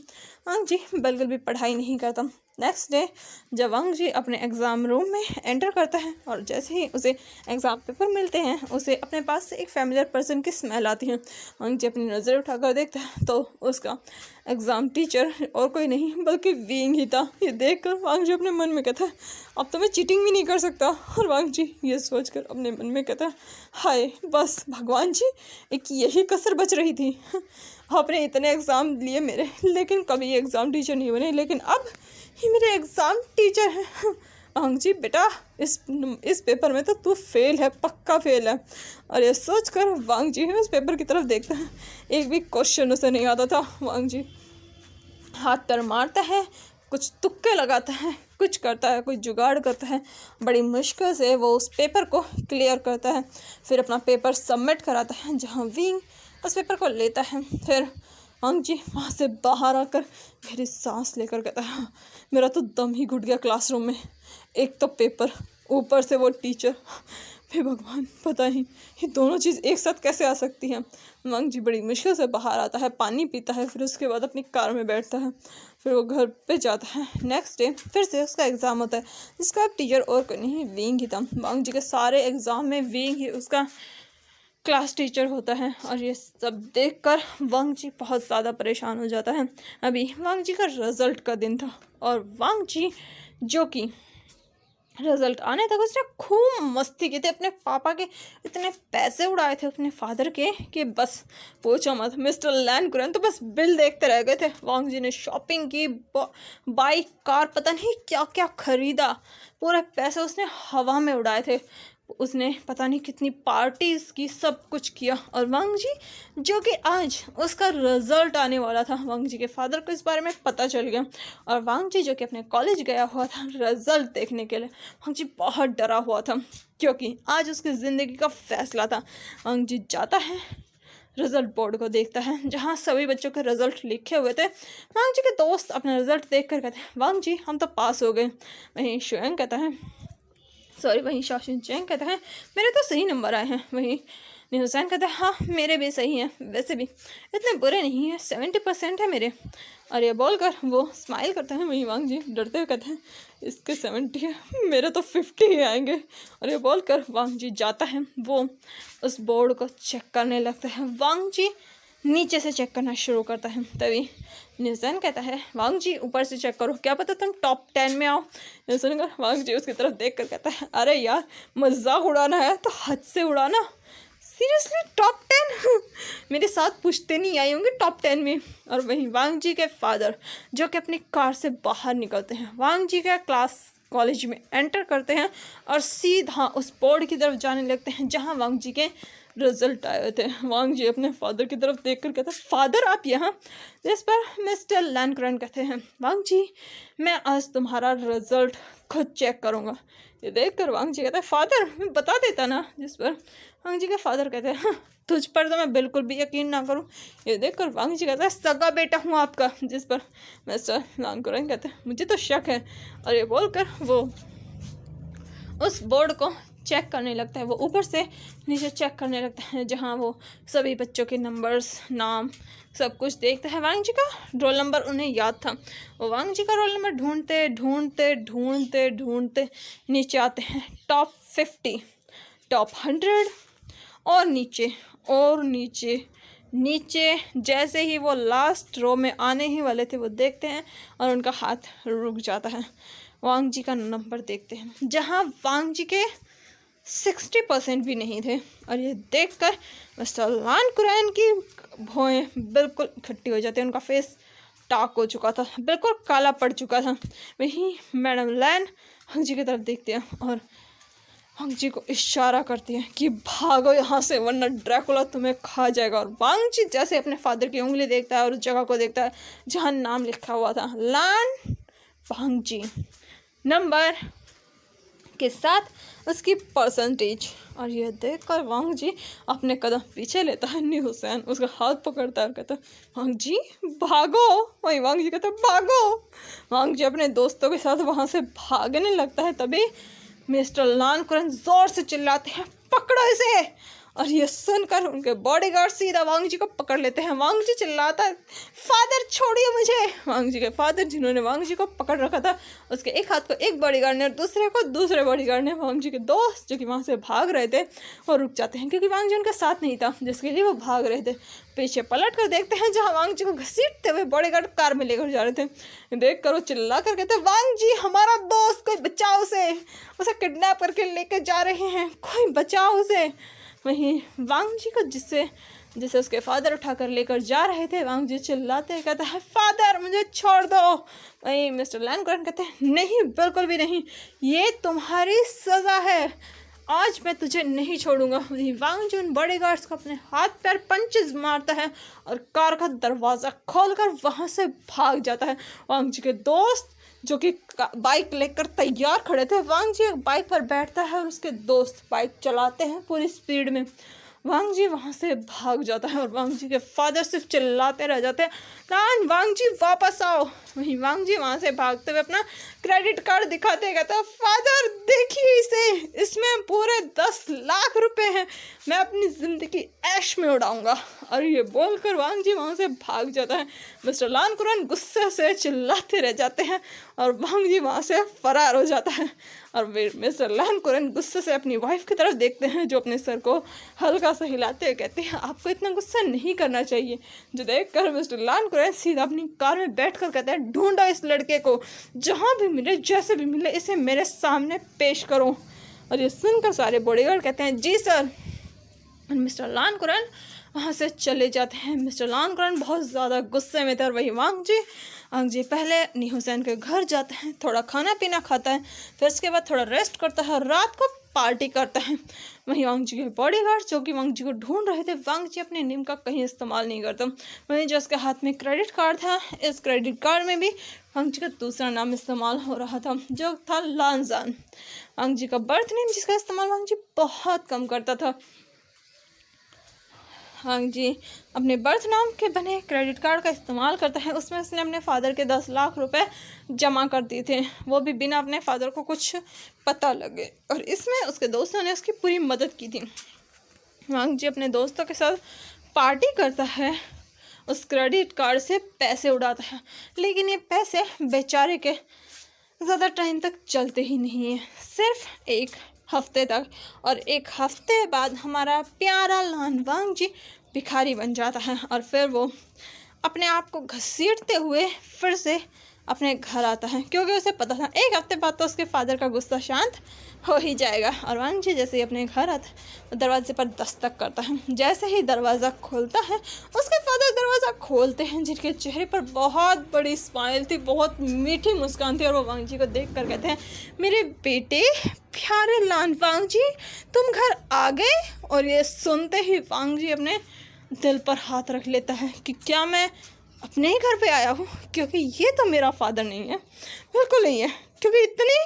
वांग जी बिल्कुल भी पढ़ाई नहीं करता। नेक्स्ट डे जब वांग जी अपने एग्ज़ाम रूम में एंटर करता है और जैसे ही उसे एग्ज़ाम पेपर मिलते हैं उसे अपने पास से एक फैमिलियर पर्सन की स्मेल आती है। वांग जी अपनी नज़र उठाकर देखता है तो उसका एग्ज़ाम टीचर और कोई नहीं बल्कि विंग ही था। ये देखकर वांग जी अपने मन में कहता है अब तो मैं चीटिंग भी नहीं कर सकता। और वांग जी ये सोचकर अपने मन में कहता है हाय बस भगवान जी, एक यही कसर बच रही थी। आपने इतने एग्ज़ाम लिए मेरे, लेकिन कभी एग्ज़ाम टीचर नहीं बने, लेकिन अब ये मेरे एग्ज़ाम टीचर हैं। वांग जी बेटा इस पेपर में तो तू फेल है, पक्का फेल है। और ये सोचकर वांग जी उस पेपर की तरफ देखता है, एक भी क्वेश्चन उसे नहीं आता था। वांग जी हाथ पैर मारता है, कुछ तुक्के लगाता है, कुछ करता है, कुछ जुगाड़ करता है। बड़ी मुश्किल से वो उस पेपर को क्लियर करता है, फिर अपना पेपर सबमिट कराता है जहाँ विंग उस पेपर को लेता है। फिर वांग जी वहाँ से बाहर आकर मेरी सांस लेकर कहता है मेरा तो दम ही घुट गया क्लासरूम में। एक तो पेपर, ऊपर से वो टीचर, हे भगवान पता नहीं ये दोनों चीज़ एक साथ कैसे आ सकती हैं। वांग जी बड़ी मुश्किल से बाहर आता है, पानी पीता है, फिर उसके बाद अपनी कार में बैठता है, फिर वो घर पे जाता है। नेक्स्ट डे फिर से उसका एग्ज़ाम होता है जिसका टीचर और कोई नहीं विंग ही था। वांग जी के सारे एग्ज़ाम में विंग ही उसका क्लास टीचर होता है और ये सब देखकर वांग जी बहुत ज़्यादा परेशान हो जाता है। अभी वांग जी का रिज़ल्ट का दिन था और वांग जी जो कि रिजल्ट आने तक उसने खूब मस्ती की थी, अपने पापा के इतने पैसे उड़ाए थे अपने फादर के कि बस पूछो मत। मिस्टर लैन कुरन तो बस बिल देखते रह गए थे। वांग जी ने शॉपिंग की, बाइक, कार, पता नहीं क्या क्या खरीदा, पूरे पैसे उसने हवा में उड़ाए थे। उसने पता नहीं कितनी पार्टीज़ की, सब कुछ किया। और वांग जी जो कि आज उसका रिज़ल्ट आने वाला था, वांग जी के फादर को इस बारे में पता चल गया और वांग जी जो कि अपने कॉलेज गया हुआ था रिज़ल्ट देखने के लिए, वांग जी बहुत डरा हुआ था क्योंकि आज उसकी ज़िंदगी का फैसला था। वांग जी जाता है, रिज़ल्ट बोर्ड को देखता है जहाँ सभी बच्चों के रिज़ल्ट लिखे हुए थे। वांग जी के दोस्त अपना रिज़ल्ट देख कर कहते हैं वांग जी हम तो पास हो गए। वहीं शुएंग कहता है वहीं शाओशिन चैंग कहता है मेरे तो सही नंबर आए हैं। वहीं हुसैन कहता है हाँ मेरे भी सही हैं, वैसे भी इतने बुरे नहीं हैं, 70% है मेरे। और ये बोलकर वो स्माइल करता है। वहीं वांग जी डरते हुए कहते हैं इसके 70 है, मेरे तो 50 ही आएंगे। और ये बोलकर वांग जी जाता है, वो उस बोर्ड को चेक करने लगता है। वांग जी नीचे से चेक करना शुरू करता है। तभी निजन कहता है वांग जी ऊपर से चेक करो, क्या पता तुम टॉप 10 में आओ। सुनकर वांग जी उसकी तरफ देख कर कहता है अरे यार मजाक उड़ाना है तो हद से उड़ाना, सीरियसली टॉप 10 मेरे साथ पूछते नहीं आई होंगे टॉप 10 में। और वहीं वांग जी के फादर जो कि अपनी कार से बाहर निकलते हैं, वांग जी का कॉलेज में एंटर करते हैं और सीधा उस बोर्ड की तरफ जाने लगते हैं जहाँ वांग जी के रिजल्ट आए हुए थे। वांग जी अपने फादर की तरफ देखकर कहते हैं फादर आप यहाँ। जिस पर मिस्टर लैनक्रन कहते हैं वांग जी मैं आज तुम्हारा रिजल्ट खुद चेक करूँगा। ये देखकर वांग जी कहता है फादर बता देता ना। जिस पर वांग जी के फादर कहते हैं हाँ, तुझ पर तो मैं बिल्कुल भी यकीन ना करूँ। ये देखकर वांग जी कहता है सगा बेटा हूँ आपका। जिस पर मिस्टर लैनक्रन कहते हैं मुझे तो शक है। और ये बोलकर वो उस बोर्ड को चेक करने लगता है, वो ऊपर से नीचे चेक करने लगता है जहाँ वो सभी बच्चों के नंबर्स, नाम, सब कुछ देखता है। वांग जी का रोल नंबर उन्हें याद था। वो वांग जी का रोल नंबर ढूंढते ढूंढते ढूंढते ढूंढते नीचे आते हैं टॉप 50, टॉप 100 और नीचे और नीचे नीचे। जैसे ही वो लास्ट रो में आने ही वाले थे वो देखते हैं और उनका हाथ रुक जाता है। वांग जी का नंबर देखते हैं जहाँ वांग जी के 60% भी नहीं थे। और ये देखकर मिस्टर लैन कुरैन की भौहें बिल्कुल इकट्ठी हो जाती है, उनका फेस टाक हो चुका था, बिल्कुल काला पड़ चुका था। वहीं मैडम लैन वांग जी की तरफ देखती है और वांग जी को इशारा करती है कि भागो यहाँ से वरना ड्रैकुला तुम्हें खा जाएगा। और वांग जी जैसे अपने फादर की उंगली देखता है और उस जगह को देखता है जहाँ नाम लिखा हुआ था लैन वांग जी, नंबर के साथ उसकी परसेंटेज। और यह देखकर वांग जी अपने कदम पीछे लेता है। न्यू हुसैन उसका हाथ पकड़ता है और कहता है वांग जी भागो। वहीं वांग जी कहता है भागो। वांग जी अपने दोस्तों के साथ वहाँ से भागने लगता है। तभी मिस्टर लैन कुरैन जोर से चिल्लाते हैं पकड़ो इसे। और ये सुनकर उनके बॉडीगार्ड सीधा वांग जी को पकड़ लेते हैं। वांग जी चिल्लाता है, फादर छोड़िए मुझे। वांग जी के फादर जिन्होंने वांग जी को पकड़ रखा था, उसके एक हाथ को एक बॉडीगार्ड ने और दूसरे बॉडीगार्ड ने वांग जी के दोस्त जो कि वहाँ से भाग रहे थे वो रुक जाते हैं, क्योंकि वांग जी उनके साथ नहीं था जिसके लिए वो भाग रहे थे। पीछे पलट कर देखते हैं जहाँ वांग जी को घसीटते हुए बॉडीगार्ड कार में लेकर जा रहे थे। देख कर वो चिल्ला कर कहते, वांग जी हमारा दोस्त, कोई बचाओ उसे किडनैप करके लेके जा रहे हैं, कोई बचाओ उसे। वहीं वांग जी को जिसे उसके फादर उठाकर लेकर जा रहे थे, वांग जी चिल्लाते कहता है, फादर मुझे छोड़ दो। वहीं मिस्टर लैनकुरन कहते हैं, नहीं बिल्कुल भी नहीं, ये तुम्हारी सज़ा है, आज मैं तुझे नहीं छोड़ूंगा। वहीं वांग जी उन बॉडीगार्ड्स को अपने हाथ पैर पंचेस मारता है और कार का दरवाज़ा खोलकर वहाँ से भाग जाता है। वांग जी के दोस्त जो कि बाइक लेकर तैयार खड़े थे, वांग जी एक बाइक पर बैठता है और उसके दोस्त बाइक चलाते हैं पूरी स्पीड में। वांग जी वहाँ से भाग जाता है और वांग जी के फादर सिर्फ चिल्लाते रह जाते हैं, लान वांग जी वापस आओ। वहीं वांग जी वहाँ से भागते हुए अपना क्रेडिट कार्ड दिखाते कहता है, फादर देखिए इसे, इसमें पूरे 10 लाख रुपए हैं, मैं अपनी ज़िंदगी ऐश में उड़ाऊंगा। और ये बोलकर वांग जी वहाँ से भाग जाता है। मिस्टर लैनकुरन गुस्से से चिल्लाते रह जाते हैं और वांग जी वहाँ से फरार हो जाता है। और मिस्टर लैनकुरन गुस्से से अपनी वाइफ की तरफ देखते हैं जो अपने सर को हल्का सा हिलाते हुए कहते हैं, आपको इतना गुस्सा नहीं करना चाहिए। जो देखकर मिस्टर लैनकुरन सीधा अपनी कार में बैठकर कहते हैं, ढूंढो इस लड़के को, जहाँ भी मिले जैसे भी मिले इसे मेरे सामने पेश करो। और ये सुनकर सारे बॉडीगार्ड कहते हैं, जी सर। और मिस्टर लैनकुरन वहाँ से चले जाते हैं। मिस्टर लैनकुरन बहुत ज़्यादा गुस्से में थे। और वही वांग जी पहले नी हुसैन के घर जाते हैं, थोड़ा खाना पीना खाता है, फिर उसके बाद थोड़ा रेस्ट करता है और रात को पार्टी करता है। वहीं वांग जी के बॉडीगार्ड जो कि वांग जी को ढूंढ रहे थे, वांग जी अपने निम का कहीं इस्तेमाल नहीं करता। वहीं जो उसके हाथ में क्रेडिट कार्ड था, इस क्रेडिट कार्ड में भी वांग जी का दूसरा नाम इस्तेमाल हो रहा था जो था लानजान। वांग जी का बर्थ नेम जिसका इस्तेमाल वांग जी बहुत कम करता था। वांग जी अपने बर्थ नाम के बने क्रेडिट कार्ड का इस्तेमाल करता है, उसमें उसने अपने फादर के 10 लाख रुपए जमा कर दिए थे, वो भी बिना अपने फादर को कुछ पता लगे। और इसमें उसके दोस्तों ने उसकी पूरी मदद की थी। वांग जी अपने दोस्तों के साथ पार्टी करता है, उस क्रेडिट कार्ड से पैसे उड़ाता है, लेकिन ये पैसे बेचारे के ज़्यादा टाइम तक चलते ही नहीं हैं, सिर्फ 1 हफ्ते तक। और 1 हफ्ते बाद हमारा प्यारा लान वांग जी भिखारी बन जाता है और फिर वो अपने आप को घसीटते हुए फिर से अपने घर आता है, क्योंकि उसे पता था 1 हफ्ते बाद तो उसके फादर का गुस्सा शांत हो ही जाएगा। और वांग जी जैसे ही अपने घर आता है तो दरवाजे पर दस्तक करता है। जैसे ही दरवाज़ा खोलता है उसके फादर दरवाज़ा खोलते हैं, जिनके चेहरे पर बहुत बड़ी स्माइल थी, बहुत मीठी मुस्कान थी। और वो वांग जी को देख कर कहते हैं, मेरे बेटे प्यारे लान वांग जी, तुम घर आ गए। और ये सुनते ही वांग जी अपने दिल पर हाथ रख लेता है कि क्या मैं अपने ही घर पे आया हूँ, क्योंकि ये तो मेरा फादर नहीं है, बिल्कुल नहीं है। क्योंकि इतनी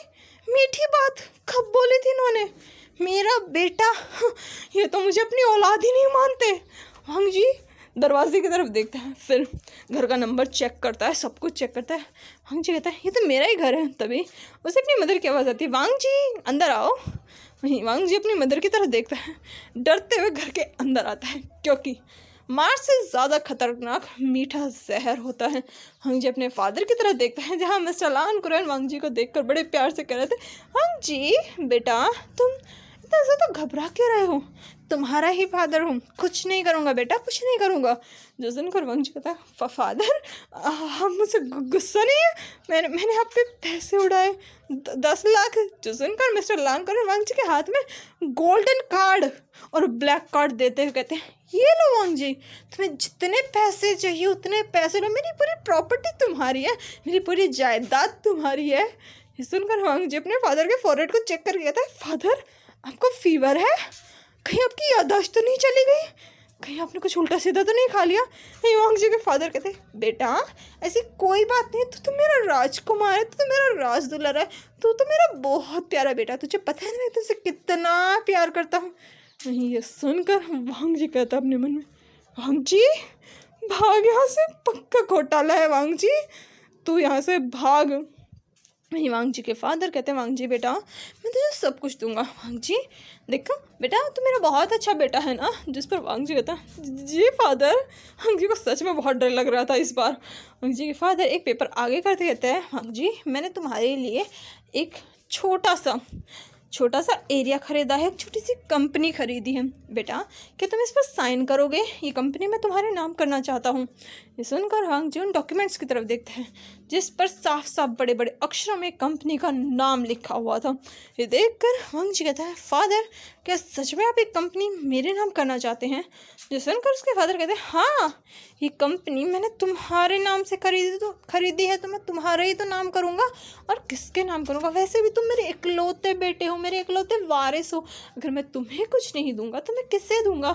मीठी बात कब बोली थी इन्होंने, मेरा बेटा, ये तो मुझे अपनी औलाद ही नहीं मानते। वांग जी दरवाजे की तरफ देखता है, फिर घर का नंबर चेक करता है, सब कुछ चेक करता है। वांग जी कहता है, ये तो मेरा ही घर है। तभी उसे अपनी मदर की आवाज़ आती है, वांग जी अंदर आओ। वहीं वांग जी अपनी मदर की तरफ देखता है, डरते हुए घर के अंदर आता है, क्योंकि मार से ज़्यादा खतरनाक मीठा जहर होता है। वांग जी अपने फादर की तरफ देखता है, जहाँ मिस्टर लैनकुरन वांग जी को देखकर बड़े प्यार से कह रहे थे, वांग जी बेटा तुम इतना ज़्यादा घबरा क्यों रहे हो, तुम्हारा ही फादर हूँ, कुछ नहीं करूँगा बेटा, कुछ नहीं करूँगा। जो सुनकर वांग जी कहता है, फादर हम मुझसे गुस्सा नहीं है, मैंने आप पे पैसे उड़ाए 10 लाख। जो सुनकर मिस्टर लैनकुरन वांग जी के हाथ में गोल्डन कार्ड और ब्लैक कार्ड देते हुए कहते हैं, ये लो वांग जी, तुम्हें जितने पैसे चाहिए उतने पैसे लो, मेरी पूरी प्रॉपर्टी तुम्हारी है, मेरी पूरी जायदाद तुम्हारी है। ये सुनकर वांग जी अपने फादर के फॉरहेड को चेक करके कहता है, फादर आपको फीवर है, कहीं आपकी याददाश्त तो नहीं चली गई, कहीं आपने कुछ उल्टा सीधा तो नहीं खा लिया। नहीं, वांग जी के फादर कहते, बेटा ऐसी कोई बात नहीं, तू तो मेरा राजकुमार है, तू तो मेरा राज दुलारा है, तू तो मेरा बहुत प्यारा बेटा, तुझे पता है ना मैं तुझसे कितना प्यार करता हूँ। नहीं, ये सुनकर वांग जी कहता अपने मन में, वांग जी भाग यहाँ से, पक्का घोटाला है वांग जी, तू यहाँ से भाग। वहीं वांग जी के फादर कहते हैं, वांग जी बेटा मैं तुझे सब कुछ दूंगा। वांग जी देखो बेटा तू मेरा बहुत अच्छा बेटा है ना। जिस पर वांग जी कहता है जी फादर। वांग जी को सच में बहुत डर लग रहा था इस बार। वांग जी के फादर एक पेपर आगे करते कहते हैं, वांग जी मैंने तुम्हारे लिए एक छोटा सा एरिया ख़रीदा है, एक छोटी सी कंपनी ख़रीदी है बेटा, क्या तुम इस पर साइन करोगे? ये कंपनी मैं तुम्हारे नाम करना चाहता हूँ। ये सुनकर वांग जी उन डॉक्यूमेंट्स की तरफ देखते हैं जिस पर साफ साफ बड़े बड़े अक्षरों में कंपनी का नाम लिखा हुआ था। ये देखकर वांग जी कहता है, फादर क्या सच में आप एक कंपनी मेरे नाम करना चाहते हैं? जो सुनकर उसके फादर कहते हैं, हाँ ये कंपनी मैंने तुम्हारे नाम से खरीदी है तो मैं तुम्हारा ही तो नाम करूँगा, और किसके नाम करूँगा? वैसे भी तुम मेरे इकलौते बेटे हो, मेरे इकलौते वारिस हो। अगर मैं तुम्हें कुछ नहीं दूंगा तो मैं किसे दूंगा?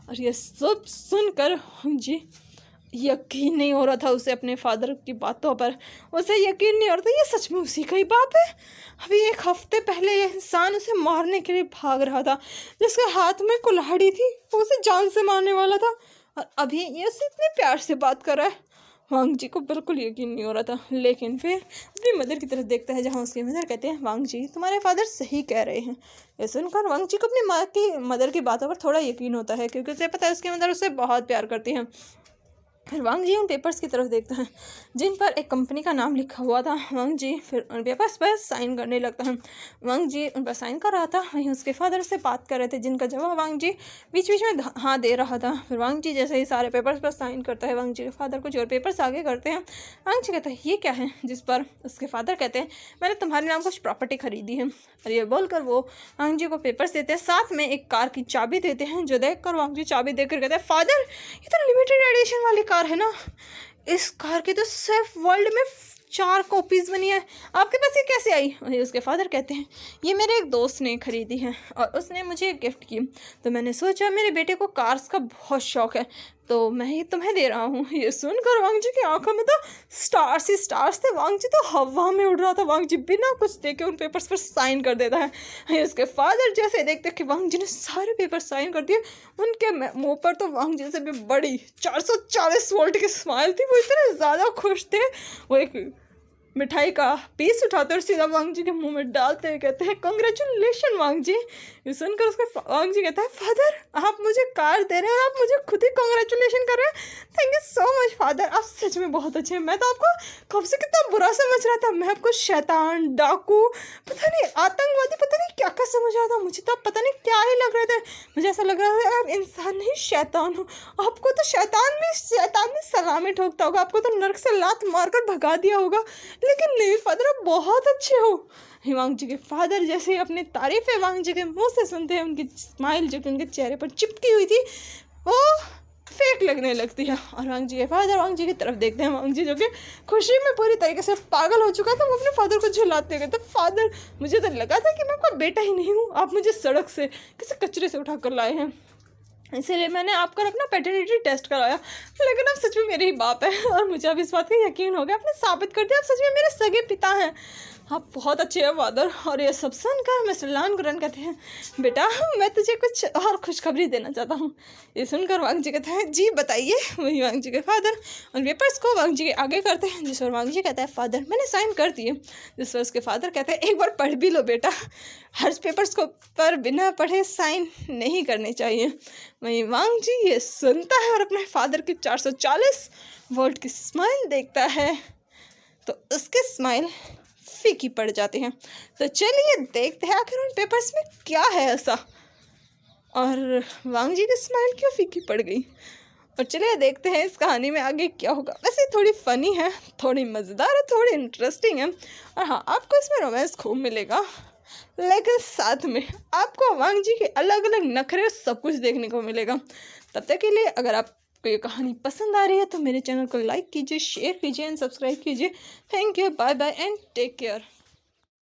और ये सब सुनकर वांग जी यकीन नहीं हो रहा था उसे अपने फादर की बातों पर। उसे यकीन नहीं हो रहा था ये सच में उसी का ही बाप है। अभी एक हफ्ते पहले ये इंसान उसे मारने के लिए भाग रहा था, जिसके हाथ में कुल्हाड़ी थी, वो उसे जान से मारने वाला था, और अभी ये उसे इतने प्यार से बात कर रहा है। वांग जी को बिल्कुल यकीन नहीं हो रहा था, लेकिन फिर अपनी मदर की तरफ देखता है जहाँ उसकी मदर कहते हैं, वांग जी तुम्हारे फादर सही कह रहे हैं। ये सुनकर वांग जी को अपनी मदर की बातों पर थोड़ा यकीन होता है, क्योंकि उसे पता है उसकी मदर उससे बहुत प्यार करती है। फिर वांग जी उन पेपर्स की तरफ देखता है जिन पर एक कंपनी का नाम लिखा हुआ था। वांग जी फिर उन पेपर्स पर साइन करने लगता है। वांग जी उन पर साइन कर रहा था, वहीं उसके फादर से बात कर रहे थे, जिनका जवाब वांग जी बीच बीच में हाँ दे रहा था। फिर वांग जी जैसे ही सारे पेपर्स पर साइन करता है, वांग जी के फादर कुछ और पेपर्स आगे करते हैं। वांग जी कहता है ये क्या है? जिस पर उसके फादर कहते हैं मैंने तुम्हारे नाम कुछ प्रॉपर्टी खरीदी है। और ये बोलकर वो वांग जी को पेपर्स देते हैं, साथ में एक कार की चाबी देते हैं, जो देखकर वांग जी चाबी देकर कहते हैं, फादर ये तो लिमिटेड एडिशन वाली कार है ना, इस कार की तो सिर्फ वर्ल्ड में 4 कॉपीज़ बनी है, आपके पास ये कैसे आई? और उसके फादर कहते हैं ये मेरे एक दोस्त ने खरीदी है और उसने मुझे गिफ्ट की, तो मैंने सोचा मेरे बेटे को कार्स का बहुत शौक है तो मैं ये तुम्हें दे रहा हूँ। ये सुनकर वांग जी की आंखों में तो स्टार्स ही स्टार्स थे। वांग जी तो हवा में उड़ रहा था। वांग जी बिना कुछ देखे उन पेपर्स पर साइन कर देता है। उसके फादर जैसे देखते कि वांग जी ने सारे पेपर साइन कर दिए, उनके मुंह पर तो वांग जी से भी बड़ी 440 वोल्ट की स्माइल थी। वो इतने ज़्यादा खुश थे, वो एक मिठाई का पीस उठाते और सीधा वांग जी के मुंह में डालते हुए कहते हैं, कंग्रेचुलेशन वांग जी। ये सुनकर उसका वांग जी कहता है, फादर आप मुझे कार दे रहे हैं और आप मुझे खुद ही कंग्रेचुलेशन कर रहे हैं, thank you so much father, आप सच में बहुत अच्छे हैं। मैं तो आपको कब से कितना बुरा समझ रहा था, मैं आपको शैतान, डाकू, पता नहीं आतंकवादी, पता नहीं क्या क्या समझ रहा था। मुझे तो आप पता नहीं क्या ही लग रहे थे। मुझे ऐसा लग रहा था आप इंसान नहीं शैतान हो। आपको तो शैतान भी सलामी ठोकता होगा, आपको तो नर्क से लात मारकर भगा दिया होगा, लेकिन नहीं फादर आप बहुत अच्छे हो। वांग जी के फादर जैसे ही अपनी तारीफें वांग जी के मुंह से सुनते हैं, उनकी स्माइल जो कि उनके चेहरे पर चिपकी हुई थी वो फेक लगने लगती है। और वांग जी के फादर वांग जी की तरफ देखते हैं। वांग जी जो कि खुशी में पूरी तरीके से पागल हो चुका था, वो अपने फादर को झुलाते गए। तो फादर मुझे तो लगा था कि मैं आपका बेटा ही नहीं हूँ, आप मुझे सड़क से किसी कचरे से उठा कर लाए हैं, इसीलिए मैंने आपका अपना पैटर्निटी टेस्ट कराया, लेकिन आप सच में मेरे ही बाप है और मुझे अब इस बात का यकीन हो गया, आपने साबित कर दिया आप सच में मेरे सगे पिता हैं, आप बहुत अच्छे हैं फादर। और ये सब सुनकर मिस्टर लानगुरन कहते हैं, बेटा मैं तुझे कुछ और खुशखबरी देना चाहता हूँ। ये सुनकर वांग जी कहते हैं, जी बताइए। वही वांग जी के फादर उन पेपर्स को वांग जी के आगे करते हैं, जिस पर वांग जी कहता है, फादर मैंने साइन कर दिए। जिस पर उसके फादर कहते हैं, एक बार पढ़ भी लो बेटा, हर पेपर्स को पर बिना पढ़े साइन नहीं करने चाहिए। वहीं वांग जी ये सुनता है और अपने फादर की 440 वोल्ट की स्माइल देखता है तो उसके स्माइल फीकी पड़ जाते हैं। तो चलिए देखते हैं आखिर उन पेपर्स में क्या है ऐसा, और वांग जी की स्माइल क्यों फीकी पड़ गई। और चलिए देखते हैं इस कहानी में आगे क्या होगा। वैसे थोड़ी फ़नी है, थोड़ी मज़ेदार है, थोड़ी इंटरेस्टिंग है, और हाँ आपको इसमें रोमांस खूब मिलेगा, लेकिन साथ में आपको वांग जी के अलग अलग नखरे सब कुछ देखने को मिलेगा। तब तक के लिए अगर आपको ये कहानी पसंद आ रही है तो मेरे चैनल को लाइक कीजिए, शेयर कीजिए एंड सब्सक्राइब कीजिए। Thank you, bye bye and take care.